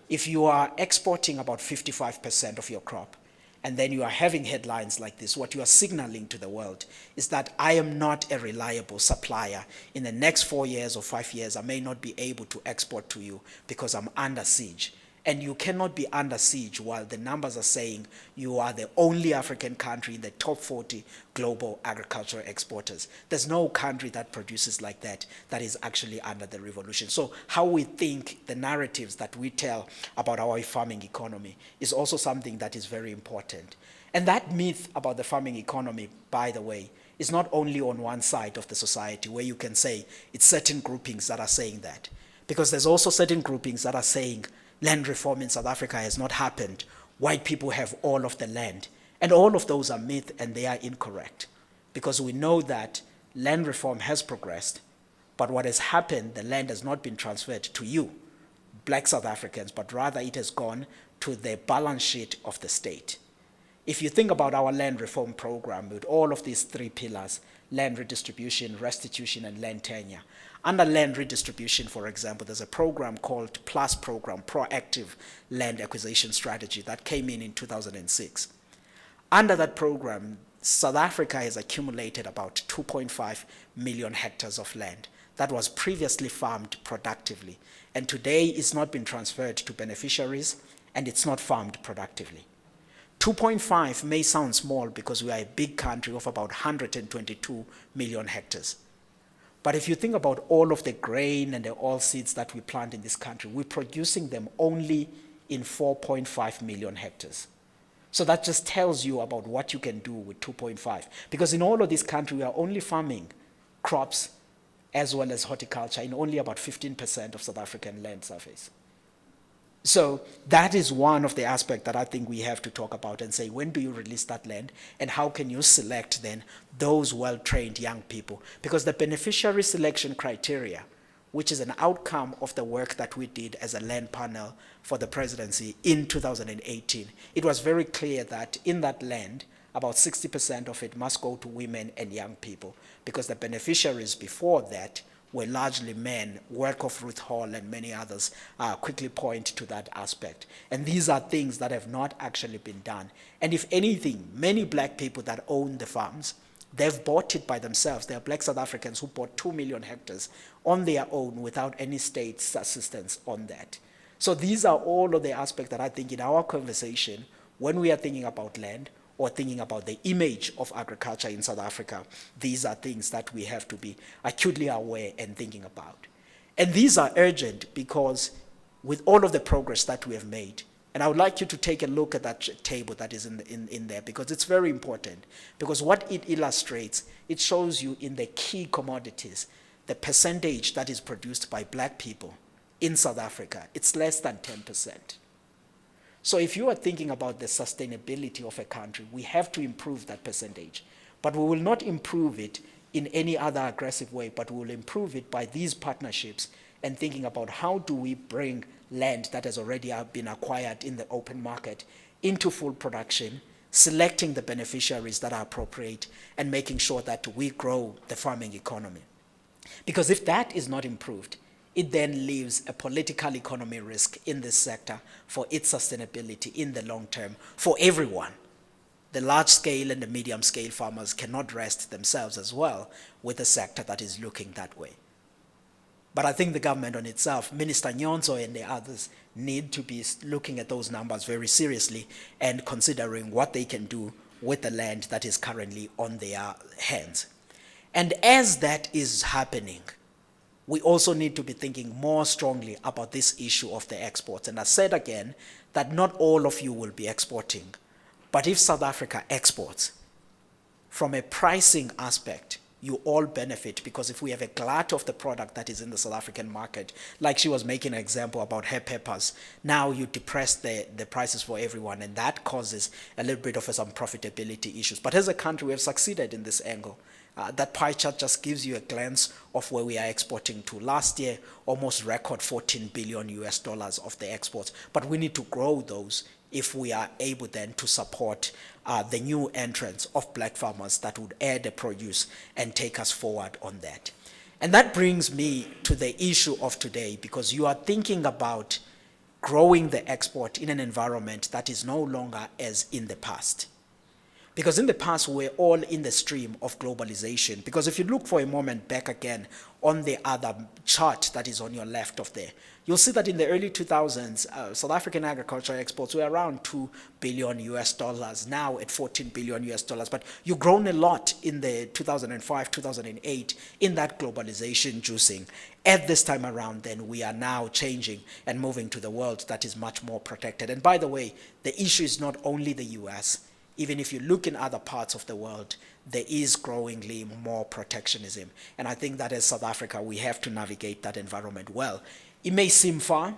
If you are exporting about 55% of your crop, and then you are having headlines like this, what you are signaling to the world is that I am not a reliable supplier. In the next 4 years or 5 years, I may not be able to export to you because I'm under siege. And you cannot be under siege while the numbers are saying you are the only African country in the top 40 global agricultural exporters. There's no country that produces like that is actually under the revolution. So how we think, the narratives that we tell about our farming economy is also something that is very important. And that myth about the farming economy, by the way, is not only on one side of the society where you can say it's certain groupings that are saying that. Because there's also certain groupings that are saying land reform in South Africa has not happened. White people have all of the land. And all of those are myths and they are incorrect. Because we know that land reform has progressed, but what has happened, the land has not been transferred to you, black South Africans, but rather it has gone to the balance sheet of the state. If you think about our land reform program with all of these three pillars, land redistribution, restitution, and land tenure, under land redistribution, for example, there's a program called PLUS program, Proactive Land Acquisition Strategy, that came in 2006. Under that program, South Africa has accumulated about 2.5 million hectares of land that was previously farmed productively. And today it's not been transferred to beneficiaries and it's not farmed productively. 2.5 may sound small because we are a big country of about 122 million hectares. But if you think about all of the grain and the oilseeds that we plant in this country, we're producing them only in 4.5 million hectares. So that just tells you about what you can do with 2.5. Because in all of this country, we are only farming crops as well as horticulture in only about 15% of South African land surface. So that is one of the aspects that I think we have to talk about and say, when do you release that land and how can you select then those well-trained young people? Because the beneficiary selection criteria, which is an outcome of the work that we did as a land panel for the presidency in 2018, it was very clear that in that land, about 60% of it must go to women and young people, because the beneficiaries before that were largely men. Work of Ruth Hall and many others quickly point to that aspect. And these are things that have not actually been done. And if anything, many black people that own the farms, they've bought it by themselves. There are black South Africans who bought 2 million hectares on their own without any state's assistance on that. So these are all of the aspects that I think in our conversation, when we are thinking about land, or thinking about the image of agriculture in South Africa, these are things that we have to be acutely aware and thinking about. And these are urgent because with all of the progress that we have made, and I would like you to take a look at that table that is in there, because it's very important. Because what it illustrates, it shows you in the key commodities, the percentage that is produced by black people in South Africa, it's less than 10%. So if you are thinking about the sustainability of a country, we have to improve that percentage. But we will not improve it in any other aggressive way, but we will improve it by these partnerships and thinking about how do we bring land that has already been acquired in the open market into full production, selecting the beneficiaries that are appropriate, and making sure that we grow the farming economy. Because if that is not improved, it then leaves a political economy risk in this sector for its sustainability in the long term for everyone. The large scale and the medium scale farmers cannot rest themselves as well with a sector that is looking that way. But I think the government on itself, Minister Nyonso and the others, need to be looking at those numbers very seriously and considering what they can do with the land that is currently on their hands. And as that is happening, we also need to be thinking more strongly about this issue of the exports. And I said again that not all of you will be exporting, but if South Africa exports, from a pricing aspect, you all benefit, because if we have a glut of the product that is in the South African market, like she was making an example about her peppers, now you depress the prices for everyone, and that causes a little bit of some profitability issues. But as a country, we have succeeded in this angle. That pie chart just gives you a glance of where we are exporting to. Last year, almost record $14 billion of the exports, but we need to grow those if we are able then to support the new entrants of black farmers that would add the produce and take us forward on that. And that brings me to the issue of today, because you are thinking about growing the export in an environment that is no longer as in the past. Because in the past, we're all in the stream of globalization. Because if you look for a moment back again on the other chart that is on your left of there, you'll see that in the early 2000s, South African agricultural exports were around $2 billion, now at $14 billion. But you've grown a lot in the 2005, 2008 in that globalization juicing. At this time around, then, we are now changing and moving to the world that is much more protected. And by the way, the issue is not only the US. Even if you look in other parts of the world, there is growingly more protectionism. And I think that as South Africa, we have to navigate that environment well. It may seem far,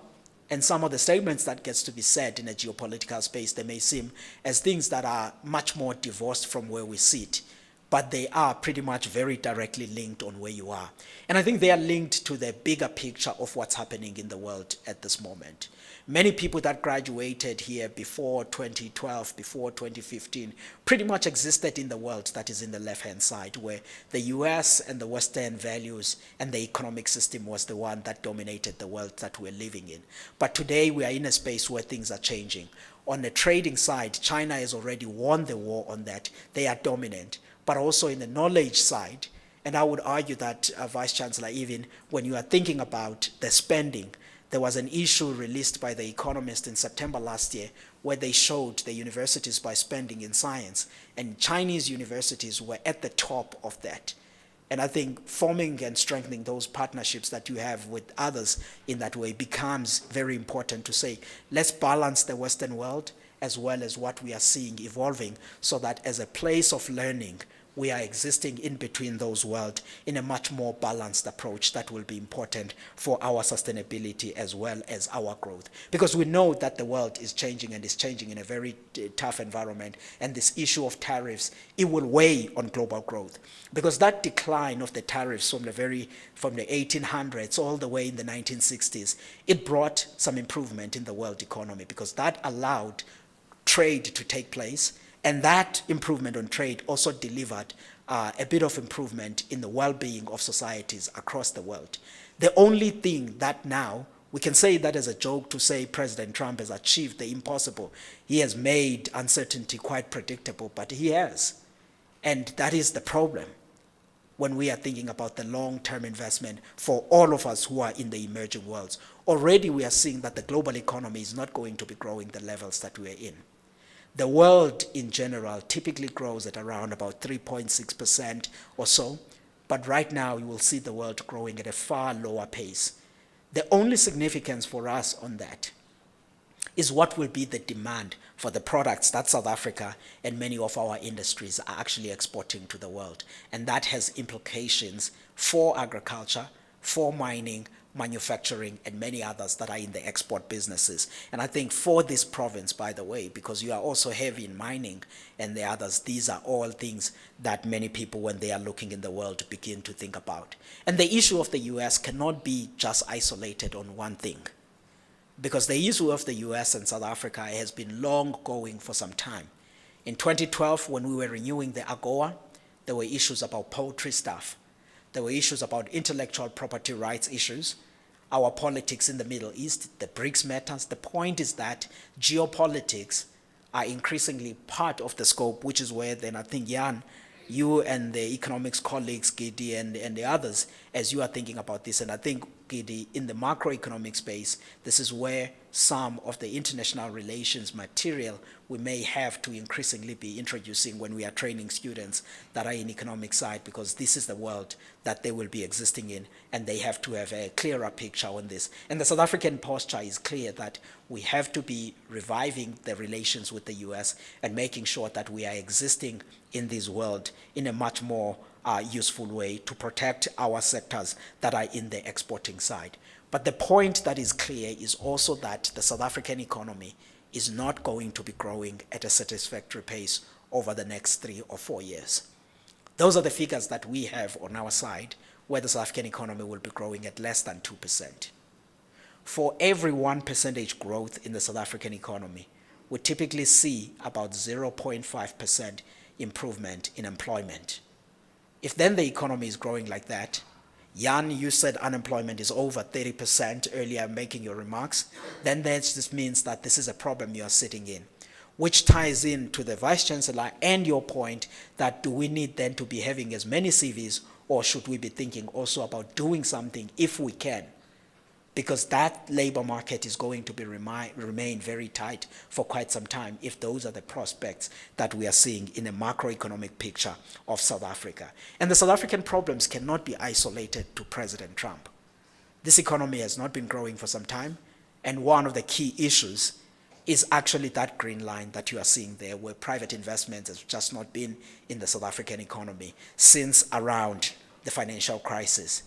and some of the statements that gets to be said in a geopolitical space, they may seem as things that are much more divorced from where we sit, but they are pretty much very directly linked on where you are. And I think they are linked to the bigger picture of what's happening in the world at this moment. Many people that graduated here before 2012, before 2015, pretty much existed in the world that is in the left-hand side, where the US and the Western values and the economic system was the one that dominated the world that we're living in. But today we are in a space where things are changing. On the trading side, China has already won the war on that. They are dominant. But also in the knowledge side, and I would argue that, Vice Chancellor, even when you are thinking about the spending, there was an issue released by The Economist in September last year where they showed the universities by spending in science, and Chinese universities were at the top of that. And I think forming and strengthening those partnerships that you have with others in that way becomes very important to say, let's balance the Western world as well as what we are seeing evolving, so that as a place of learning, we are existing in between those worlds in a much more balanced approach that will be important for our sustainability as well as our growth. Because we know that the world is changing, and is changing in a very tough environment, and this issue of tariffs, it will weigh on global growth. Because that decline of the tariffs from the 1800s all the way in the 1960s, it brought some improvement in the world economy, because that allowed trade to take place. And that improvement on trade also delivered a bit of improvement in the well-being of societies across the world. The only thing that now, we can say that as a joke to say President Trump has achieved the impossible. He has made uncertainty quite predictable, but he has. And that is the problem when we are thinking about the long-term investment for all of us who are in the emerging worlds. Already we are seeing that the global economy is not going to be growing the levels that we are in. The world in general typically grows at around about 3.6% or so, but right now you will see the world growing at a far lower pace. The only significance for us on that is what will be the demand for the products that South Africa and many of our industries are actually exporting to the world. And that has implications for agriculture, for mining, manufacturing, and many others that are in the export businesses. And I think for this province, by the way, because you are also heavy in mining and the others, these are all things that many people, when they are looking in the world, begin to think about. And the issue of the US cannot be just isolated on one thing, because the issue of the US and South Africa has been long going for some time. In 2012, when we were renewing the AGOA, there were issues about poultry stuff. There were issues about intellectual property rights issues, our politics in the Middle East, the BRICS matters. The point is that geopolitics are increasingly part of the scope, which is where then I think, Jan, you and the economics colleagues, Gidi, and the others, as you are thinking about this. And I think in the macroeconomic space, this is where some of the international relations material we may have to increasingly be introducing when we are training students that are in economic side, because this is the world that they will be existing in, and they have to have a clearer picture on this. And the South African posture is clear that we have to be reviving the relations with the US and making sure that we are existing in this world in a much more useful way to protect our sectors that are in the exporting side. But the point that is clear is also that the South African economy is not going to be growing at a satisfactory pace over the next 3 or 4 years. Those are the figures that we have on our side, where the South African economy will be growing at less than 2%. For every 1% growth in the South African economy, we typically see about 0.5% improvement in employment. If then the economy is growing like that, Jan, you said unemployment is over 30% earlier making your remarks, then that just means that this is a problem you are sitting in, which ties in to the Vice Chancellor and your point that do we need then to be having as many CVs, or should we be thinking also about doing something if we can? Because that labor market is going to be remain very tight for quite some time if those are the prospects that we are seeing in a macroeconomic picture of South Africa. And the South African problems cannot be isolated to President Trump. This economy has not been growing for some time, and one of the key issues is actually that green line that you are seeing there, where private investment has just not been in the South African economy since around the financial crisis.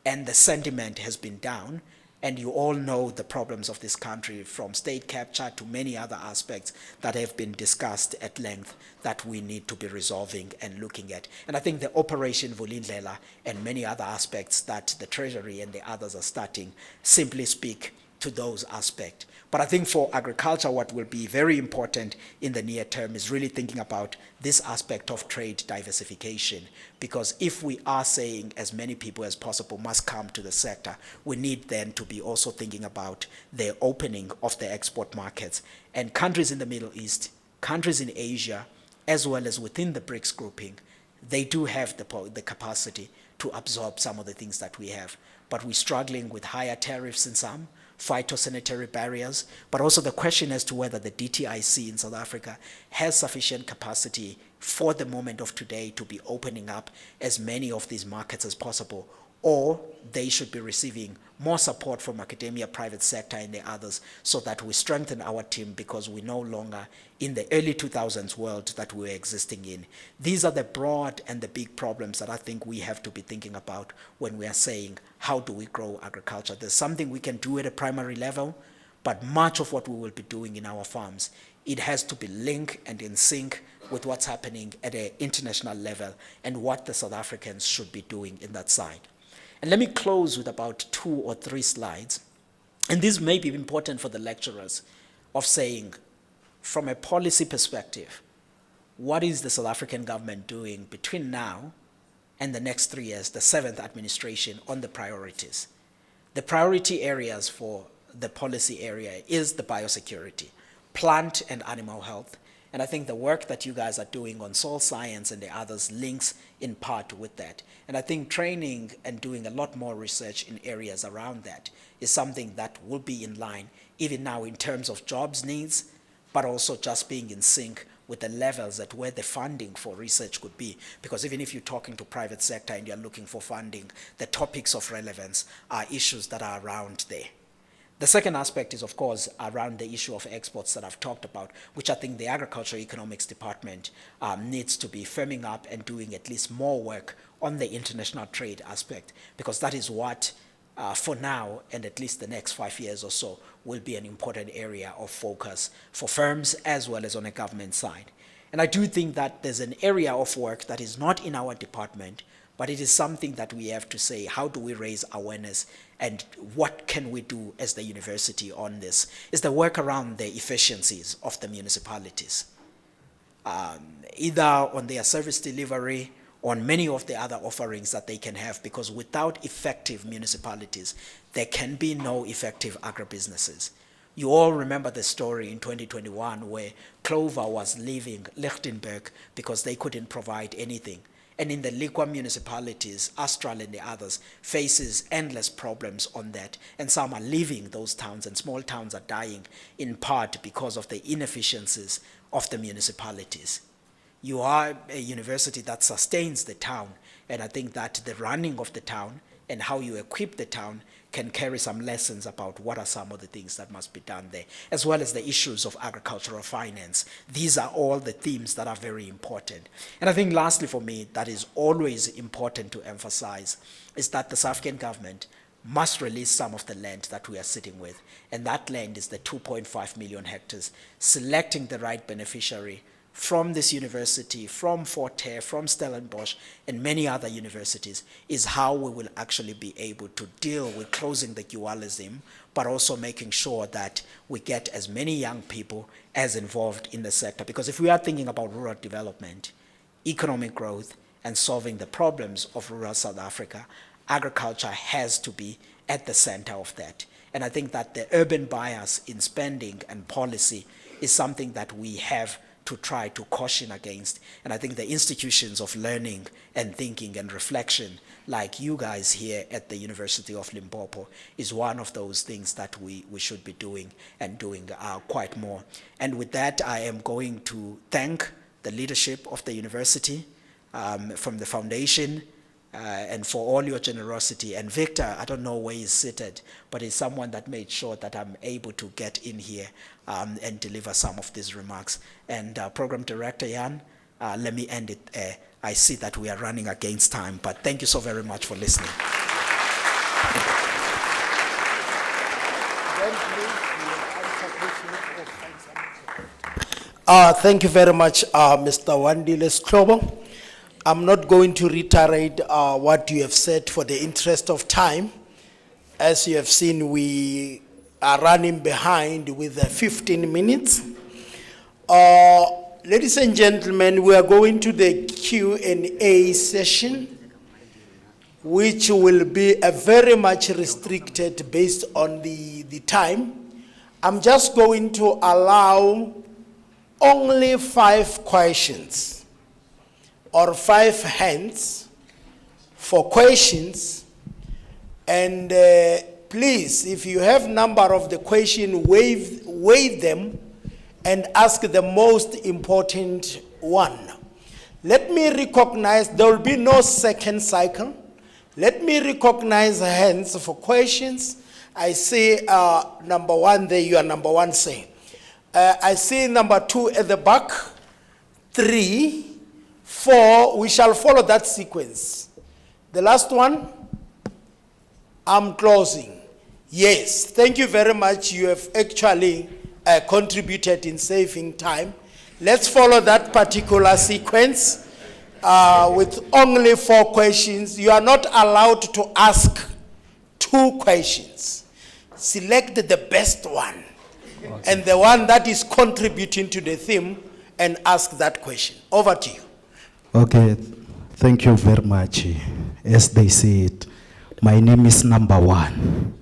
And the sentiment has been down. And you all know the problems of this country, from state capture to many other aspects that have been discussed at length that we need to be resolving and looking at. And I think the Operation Vulindlela and many other aspects that the Treasury and the others are starting simply speak to those aspects. But I think for agriculture, what will be very important in the near term is really thinking about this aspect of trade diversification. Because if we are saying as many people as possible must come to the sector, we need then to be also thinking about the opening of the export markets. And countries in the Middle East, countries in Asia, as well as within the BRICS grouping, they do have the capacity to absorb some of the things that we have. But we're struggling with higher tariffs in some, phytosanitary barriers, but also the question as to whether the DTIC in South Africa has sufficient capacity for the moment of today to be opening up as many of these markets as possible, or they should be receiving more support from academia, private sector, and the others, so that we strengthen our team, because we're no longer in the early 2000s world that we were existing in. These are the broad and the big problems that I think we have to be thinking about when we are saying, how do we grow agriculture? There's something we can do at a primary level, but much of what we will be doing in our farms, it has to be linked and in sync with what's happening at an international level and what the South Africans should be doing in that side. And let me close with about 2 or 3 slides. And this may be important for the lecturers, of saying, from a policy perspective, what is the South African government doing between now and the next 3 years, the 7th administration, on the priorities? The priority areas for the policy area is the biosecurity, plant and animal health. And I think the work that you guys are doing on soil science and the others links in part with that. And I think training and doing a lot more research in areas around that is something that will be in line, even now in terms of jobs needs, but also just being in sync with the levels at where the funding for research could be. Because even if you're talking to private sector and you're looking for funding, the topics of relevance are issues that are around there. The second aspect is, of course, around the issue of exports that I've talked about, which I think the Agriculture Economics Department needs to be firming up and doing at least more work on the international trade aspect, because that is what, for now, and at least the next 5 years or so, will be an important area of focus for firms as well as on a government side. And I do think that there's an area of work that is not in our department, but it is something that we have to say, how do we raise awareness and what can we do as the university on this? Is the work around the efficiencies of the municipalities, either on their service delivery, on many of the other offerings that they can have, because without effective municipalities, there can be no effective agribusinesses. You all remember the story in 2021 where Clover was leaving Lichtenberg because they couldn't provide anything. And in the liquor municipalities, Astral and the others, faces endless problems on that. And some are leaving those towns, and small towns are dying in part because of the inefficiencies of the municipalities. You are a university that sustains the town, and I think that the running of the town and how you equip the town can carry some lessons about what are some of the things that must be done there, as well as the issues of agricultural finance. These are all the themes that are very important. And I think lastly for me, that is always important to emphasize, is that the South African government must release some of the land that we are sitting with. And that land is the 2.5 million hectares, selecting the right beneficiary from this university, from Fort Hare, from Stellenbosch, and many other universities, is how we will actually be able to deal with closing the dualism, but also making sure that we get as many young people as involved in the sector. Because if we are thinking about rural development, economic growth, and solving the problems of rural South Africa, agriculture has to be at the center of that. And I think that the urban bias in spending and policy is something that we have to try to caution against. And I think the institutions of learning and thinking and reflection, like you guys here at the University of Limpopo, is one of those things that we should be doing, and doing quite more. And with that, I am going to thank the leadership of the university, from the foundation, and for all your generosity. And Victor, I don't know where he's seated, but he's someone that made sure that I'm able to get in here and deliver some of these remarks. And Program Director Jan, let me end it there. I see that we are running against time, but thank you so very much for listening. Thank you very much, Mr. Wandile Sklobo. I'm not going to reiterate what you have said for the interest of time. As you have seen, we are running behind with 15 minutes. Ladies and gentlemen, we are going to the Q&A session, which will be very much restricted based on the time. I'm just going to allow only 5 questions or 5 hands for questions. And please, if you have number of the question, wave them and ask the most important one. Let me recognize, there will be no second cycle. Let me recognize hands for questions. I see number 1 there, you are number 1 saying. I see number 2 at the back, 3, 4, we shall follow that sequence. The last one, I'm closing. Yes, thank you very much. You have actually contributed in saving time. Let's follow that particular sequence with only 4 questions. You are not allowed to ask 2 questions. Select the best one, okay, and the one that is contributing to the theme, and ask that question. Over to you. Okay, thank you very much. As they said, my name is number 1.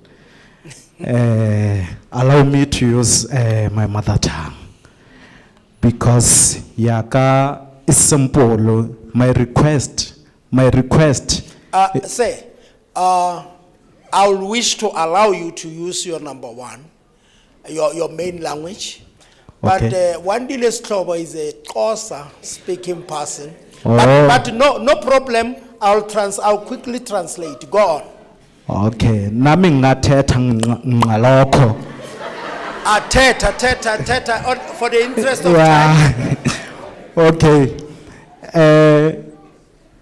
Allow me to use my mother tongue, because yaka is simple. My request. I will wish to allow you to use your number 1, your main language. But Okay. Wandile Sklobo is a Xhosa speaking person. Oh. But no problem. I'll quickly translate. Go on. Okay, nami ngathetha ngalokho. Teta, for the interest of time. Okay.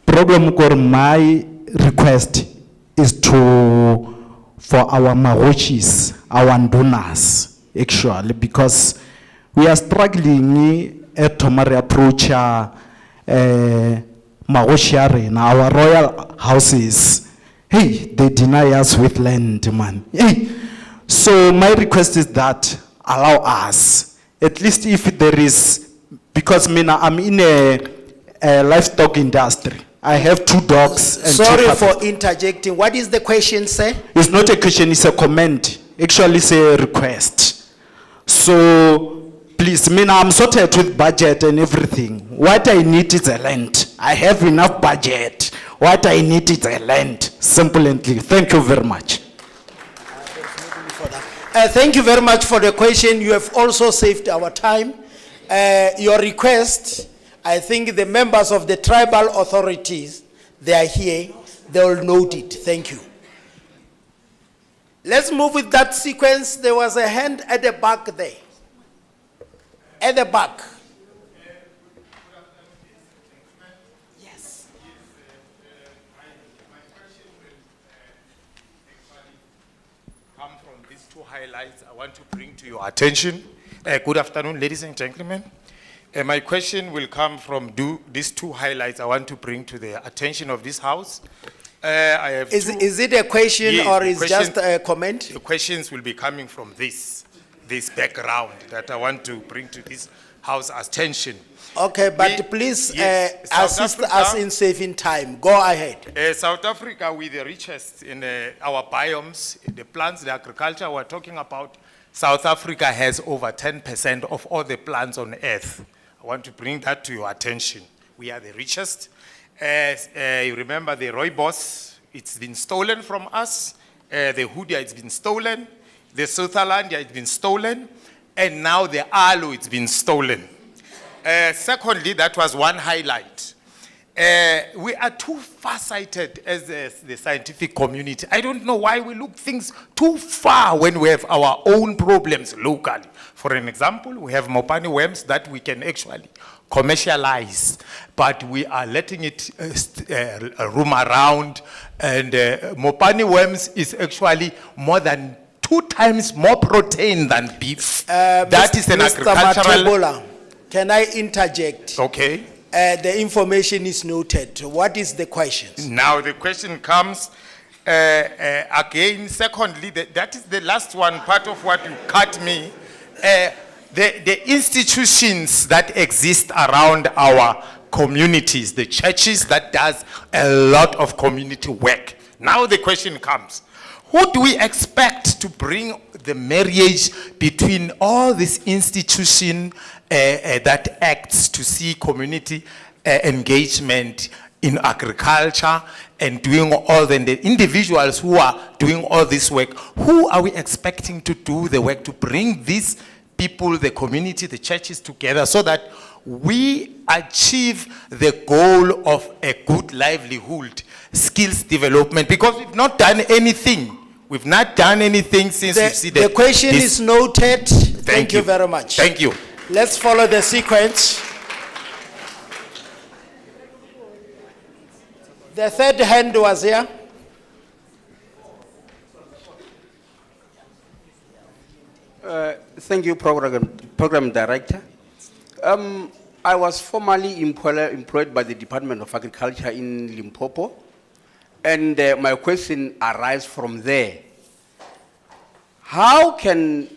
Problem for my request is for our mahochis, our donors, actually, because we are struggling at Tomari approach mahochiare, our royal houses. Hey, they deny us with land, man. Hey. So my request is that allow us, at least if there is, because I'm in a livestock industry. I have 2 dogs and 2 Sorry pups. for interjecting. What is the question, sir? It's not a question, it's a comment. Actually, it's a request. So, please, I'm sorted with budget and everything. What I need is a land. I have enough budget. What I need is a land. Simple and clear. Thank you very much. Thank you very much for the question. You have also saved our time. Your request, I think the members of the tribal authorities, they are here. They will note it. Thank you. Let's move with that sequence. There was a hand at the back there. At the back. Yes. Come from these two highlights I want to bring to your attention. Good afternoon, ladies and gentlemen. My question will come from these two highlights I want to bring to the attention of this House. I have Is it a question, Yes, or the is question- just a comment? The questions will be coming from this background that I want to bring to this House attention. Okay, but We- please yes, South assist Africa- us in saving time. Go ahead. South Africa, with the richest in our biomes, the plants, the agriculture we're talking about, South Africa has over 10% of all the plants on earth. I want to bring that to your attention. We are the richest. You remember the rooibos, it's been stolen from us. The Hoodia, it's been stolen. The Sutherlandia, it's been stolen. And now the aloe, it's been stolen. Secondly, that was one highlight. We are too far-sighted as the scientific community. I don't know why we look things too far when we have our own problems locally. For an example, we have Mopani worms that we can actually commercialize, but we are letting it roam around. And Mopani worms is actually more than 2 times more protein than beef. That is an Mr. agricultural... Matebola, can I interject? Okay. The information is noted. What is the question? Now the question comes again. Secondly, that is the last one, part of what you cut me. The institutions that exist around our communities, the churches that does a lot of community work. Now the question comes, who do we expect to bring the marriage between all these institutions that acts to see community engagement in agriculture and doing all the individuals who are doing all this work? Who are we expecting to do the work to bring these people, the community, the churches together so that we achieve the goal of a good livelihood, skills development? Because we've not done anything. We've not done anything since we've seen The question is noted. Thank you very much. Thank you. Let's follow the sequence. The third hand was here. Thank you, Program Director. I was formerly employed by the Department of Agriculture in Limpopo, and my question arises from there. How can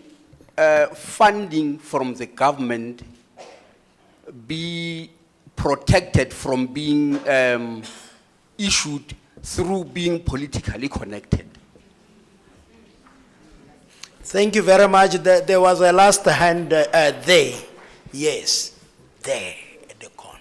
funding from the government be protected from being issued through being politically connected? Thank you very much. There was a last hand there. Yes, there at the corner.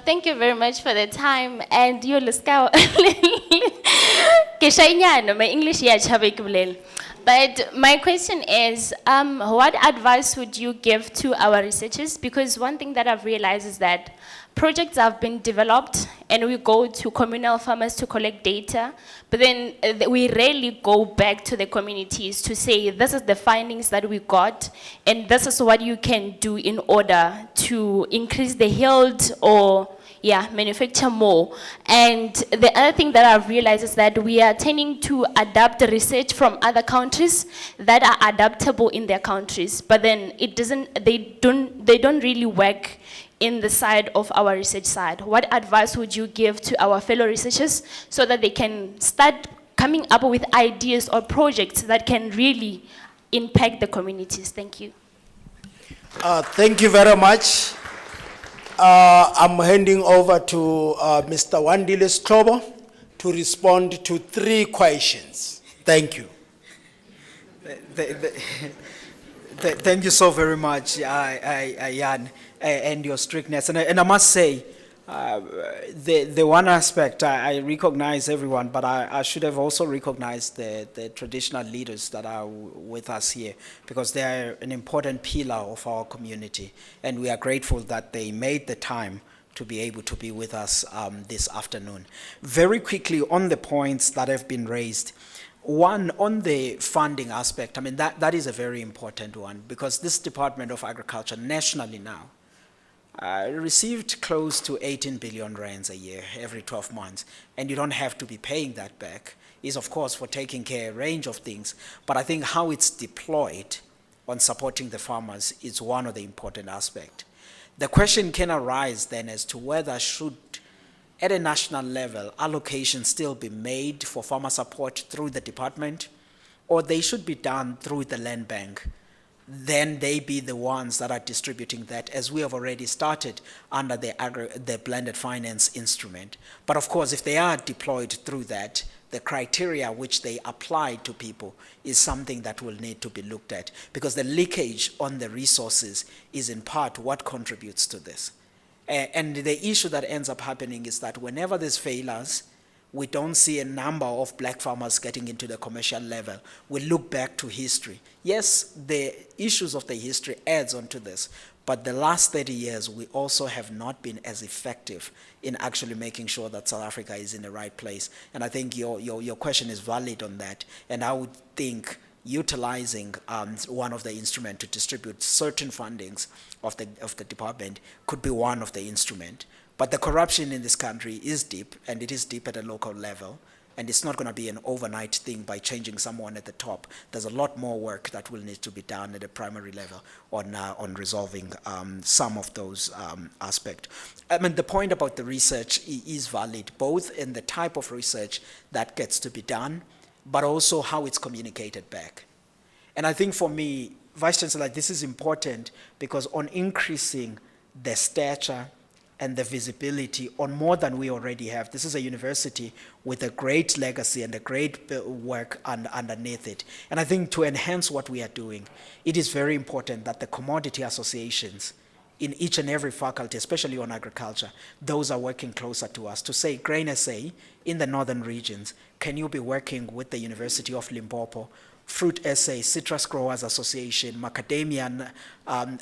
Thank you very much for the time. And you Liska, my English but my question is, what advice would you give to our researchers? Because one thing that I've realized is that projects have been developed and we go to communal farmers to collect data, but then we rarely go back to the communities to say, this is the findings that we got and this is what you can do in order to increase the yield or manufacture more. And the other thing that I've realized is that we are tending to adapt research from other countries that are adaptable in their countries, but then they don't really work in the side of our research side. What advice would you give to our fellow researchers so that they can start coming up with ideas or projects that can really impact the communities? Thank you. Thank you very much. I'm handing over to Mr. Wandile Strobo to respond to 3 questions. Thank you. Thank you so very much, Jan, and your strictness. And I must say, the one aspect, I recognize everyone, but I should have also recognized the traditional leaders that are with us here, because they are an important pillar of our community. And we are grateful that they made the time to be able to be with us this afternoon. Very quickly on the points that have been raised. One, on the funding aspect, I mean, that is a very important one, because this Department of Agriculture nationally now received close to 18 billion rands a year, every 12 months, and you don't have to be paying that back. Is of course for taking care of a range of things, but I think how it's deployed on supporting the farmers is one of the important aspects. The question can arise then as to whether should, at a national level, allocations still be made for farmer support through the department, or they should be done through the land bank. Then they be the ones that are distributing that, as we have already started under the blended finance instrument. But of course, if they are deployed through that, the criteria which they apply to people is something that will need to be looked at, because the leakage on the resources is in part what contributes to this. And the issue that ends up happening is that whenever there's failures, we don't see a number of black farmers getting into the commercial level. We look back to history. Yes, the issues of the history adds onto this, but the last 30 years, we also have not been as effective in actually making sure that South Africa is in the right place. And I think your question is valid on that. And I would think utilizing one of the instruments to distribute certain fundings of the department could be one of the instruments. But the corruption in this country is deep, and it is deep at a local level, and it's not going to be an overnight thing by changing someone at the top. There's a lot more work that will need to be done at a primary level on resolving some of those aspects. I mean, the point about the research is valid, both in the type of research that gets to be done, but also how it's communicated back. And I think for me, Vice Chancellor, this is important because on increasing the stature and the visibility on more than we already have. This is a university with a great legacy and a great work underneath it. And I think to enhance what we are doing, it is very important that the commodity associations in each and every faculty, especially on agriculture, those are working closer to us. To say, Grain SA in the northern regions, can you be working with the University of Limpopo, Fruit SA, Citrus Growers Association, Macadamia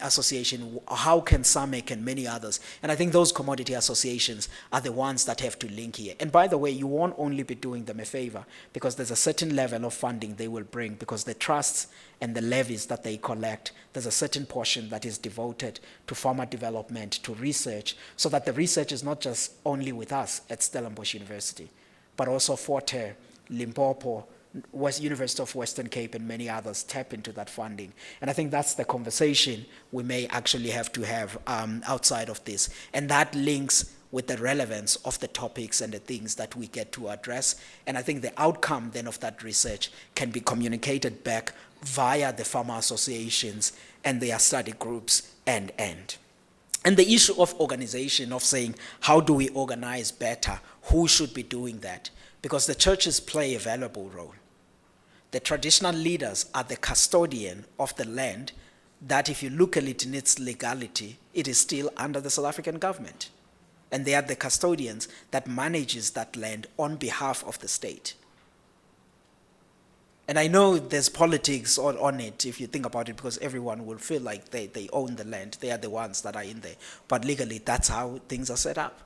Association, how can SAMEC and many others. And I think those commodity associations are the ones that have to link here. And by the way, you won't only be doing them a favor, because there's a certain level of funding they will bring, because the trusts and the levies that they collect, there's a certain portion that is devoted to farmer development, to research, so that the research is not just only with us at Stellenbosch University, but also Fort Hare, Limpopo, University of Western Cape, and many others tap into that funding. And I think that's the conversation we may actually have to have outside of this. And that links with the relevance of the topics and the things that we get to address. And I think the outcome then of that research can be communicated back via the farmer associations and their study groups and. And the issue of organization, of saying, how do we organize better? Who should be doing that? Because the churches play a valuable role. The traditional leaders are the custodian of the land that, if you look at it in its legality, it is still under the South African government. And they are the custodians that manages that land on behalf of the state. And I know there's politics on it, if you think about it, because everyone will feel like they own the land. They are the ones that are in there. But legally, that's how things are set up.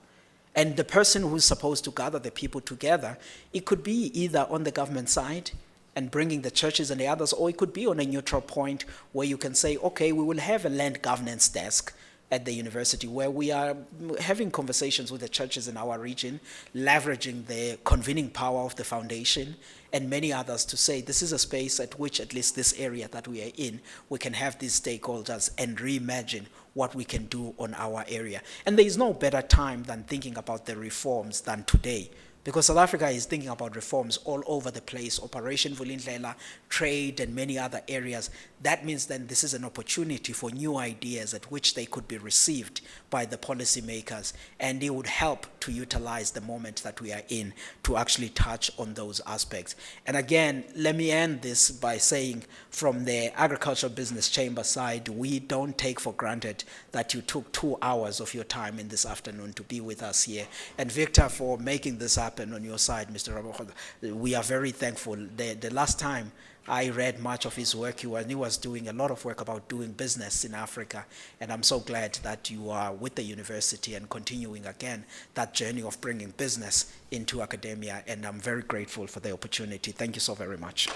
And the person who's supposed to gather the people together, it could be either on the government side and bringing the churches and the others, or it could be on a neutral point where you can say, okay, we will have a land governance desk at the university where we are having conversations with the churches in our region, leveraging the convening power of the foundation and many others to say this is a space at which, at least this area that we are in, we can have these stakeholders and reimagine what we can do on our area. And there is no better time than thinking about the reforms than today, because South Africa is thinking about reforms all over the place, Operation Vulindlela, trade, and many other areas. That means then this is an opportunity for new ideas at which they could be received by the policymakers, and it would help to utilize the moment that we are in to actually touch on those aspects. And again, let me end this by saying from the Agricultural Business Chamber side, we don't take for granted that you took 2 hours of your time in this afternoon to be with us here. And Victor, for making this happen on your side, Mr. Rabokhoda, we are very thankful. The last time I read much of his work, he was doing a lot of work about doing business in Africa, and I'm so glad that you are with the university and continuing again that journey of bringing business into academia, and I'm very grateful for the opportunity. Thank you so very much.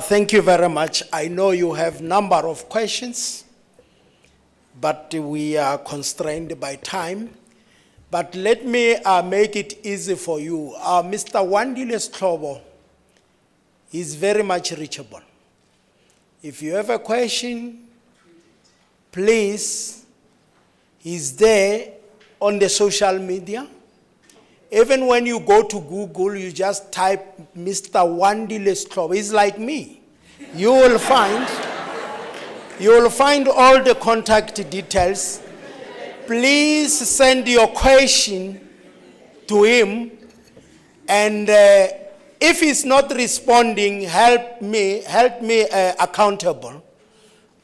Thank you very much. I know you have number of questions, but we are constrained by time. But let me make it easy for you. Mr. Wandile Strobo is very much reachable. If you have a question, please, he's there on the social media. Even when you go to Google, you just type Mr. Wandile Strobo. He's like me. You will find all the contact details. Please send your question to him, and if he's not responding, help me accountable.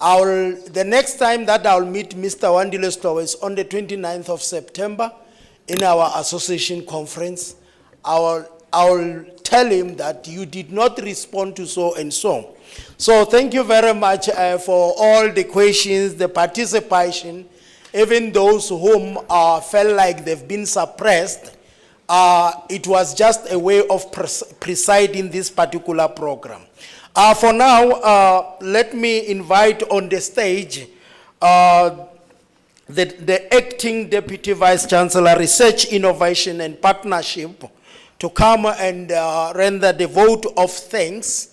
The next time that I'll meet Mr. Wandile Strobo is on the 29th of September in our association conference. I'll tell him that you did not respond to so and so. So thank you very much for all the questions, the participation. Even those whom felt like they've been suppressed, it was just a way of presiding this particular program. For now, let me invite on the stage the Acting Deputy Vice Chancellor, Research, Innovation and Partnership to come and render the vote of thanks.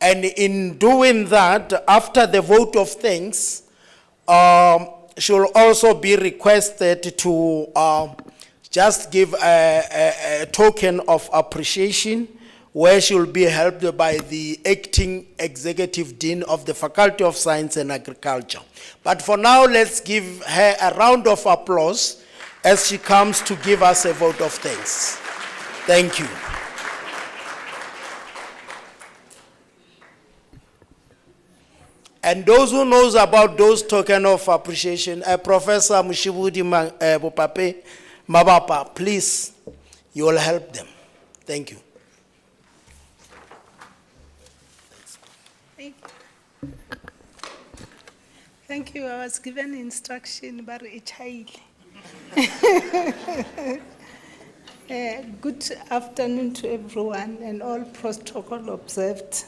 And in doing that, after the vote of thanks, should also be requested to just give a token of appreciation, where she will be helped by the Acting Executive Dean of the Faculty of Science and Agriculture. But for now, let's give her a round of applause as she comes to give us a vote of thanks. Thank you. And those who knows about those token of appreciation, Professor Mushibudi Bopape Mabapa, please, you will help them. Thank you. Thank you. I was given instruction by a child. Good afternoon to everyone and all protocol observed.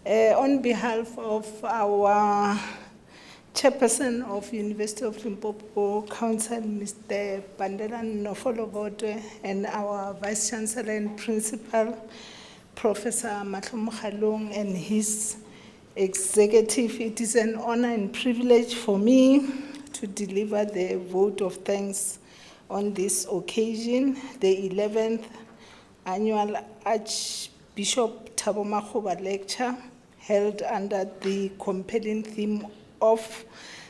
On behalf of our Chairperson of University of Limpopo Council, Mr. Bandela Nofolovote, and our Vice Chancellor and Principal, Professor Matlomo Khalong, and his executive, it is an honor and privilege for me to deliver the vote of thanks on this occasion, the 11th annual Archbishop THABO MAKGOBA lecture, held under the compelling theme of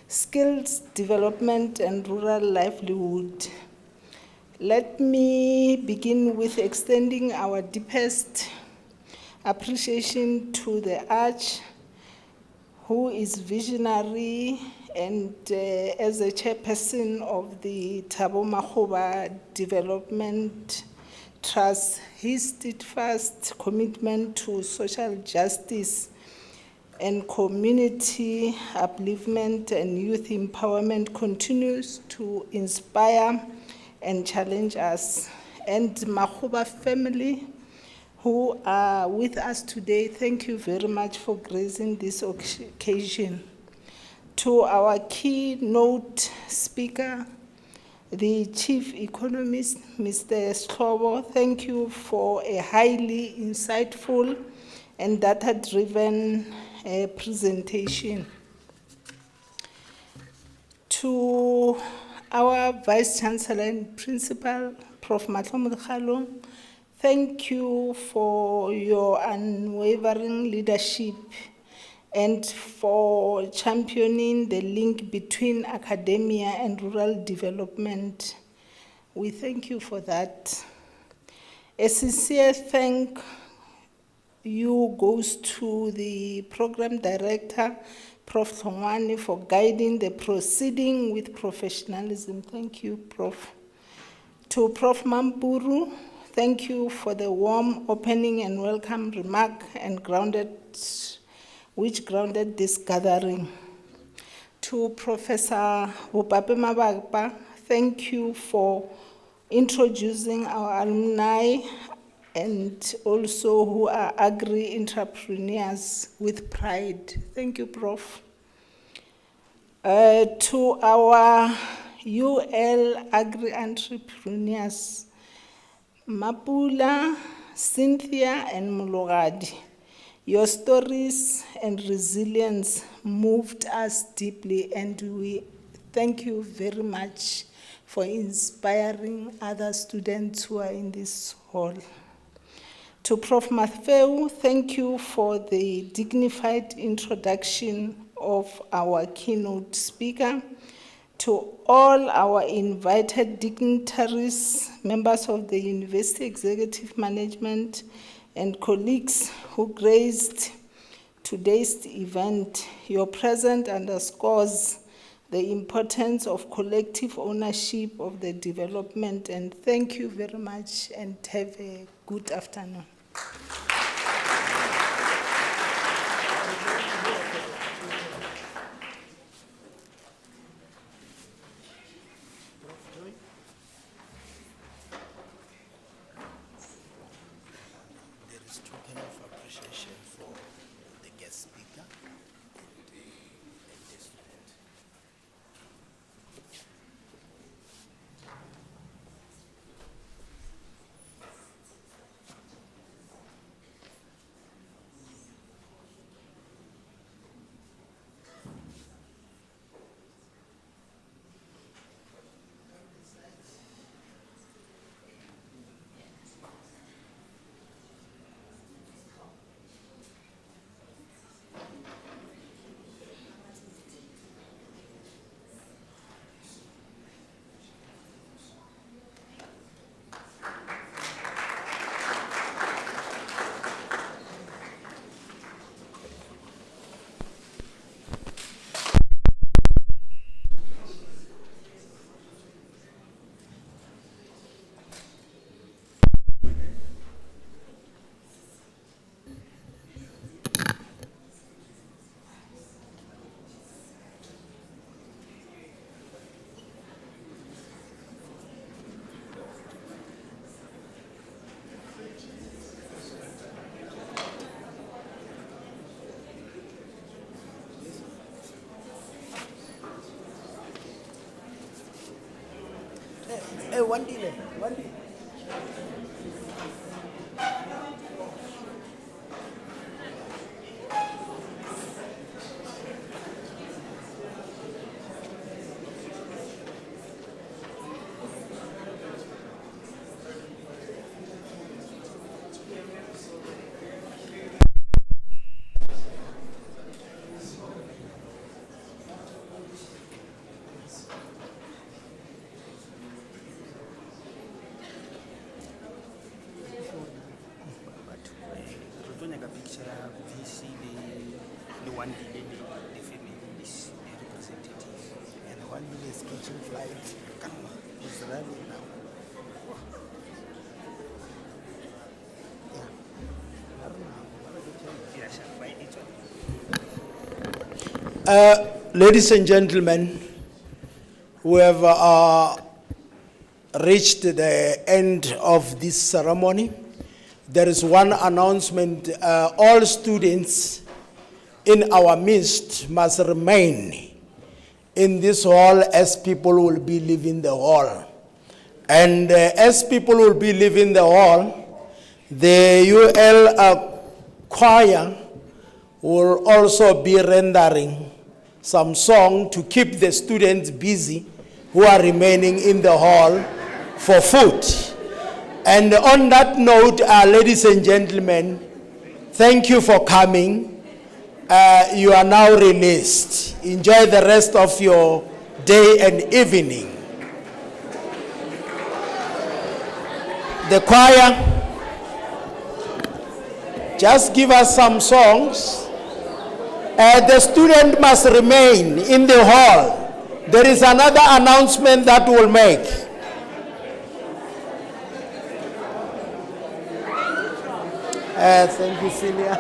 skills development and rural livelihood. Let me begin with extending our deepest appreciation to the Arch, who is visionary and as a chairperson of the THABO MAKGOBA Development Trust, his steadfast commitment to social justice and community upliftment and youth empowerment continues to inspire and challenge us. And MAKGOBA family, who are with us today, thank you very much for gracing this occasion. To our keynote speaker, the Chief Economist, Mr. Strobo, thank you for a highly insightful and data-driven presentation. To our Vice Chancellor and Principal, Prof. Matlomo Khalong, thank you for your unwavering leadership and for championing the link between academia and rural development. We thank you for that. A sincere thank you goes to the program director, Prof. Thongwane, for guiding the proceeding with professionalism. Thank you, Prof. To Prof. Mampuru, thank you for the warm opening and welcome remark and which grounded this gathering. To Professor Bopape Mabapa, thank you for introducing our alumni and also who are agri-entrepreneurs with pride. Thank you, Prof. To our UL agri-entrepreneurs, Mapula, Cynthia, and Mulogadi, your stories and resilience moved us deeply, and we thank you very much for inspiring other students who are in this hall. To Prof. Matheu, thank you for the dignified introduction of our keynote speaker. To all our invited dignitaries, members of the University Executive Management, and colleagues who graced today's event, your presence underscores the importance of collective ownership of the development, and thank you very much and have a good afternoon. One day. Ladies and gentlemen, we have reached the end of this ceremony. There is one announcement. All students in our midst must remain in this hall as people will be leaving the hall. And as people will be leaving the hall, the UL choir will also be rendering some song to keep the students busy who are remaining in the hall for food. And on that note, ladies and gentlemen, thank you for coming. You are now released. Enjoy the rest of your day and evening. The choir, just give us some songs. The student must remain in the hall. There is another announcement that we'll make. Thank you, Celia.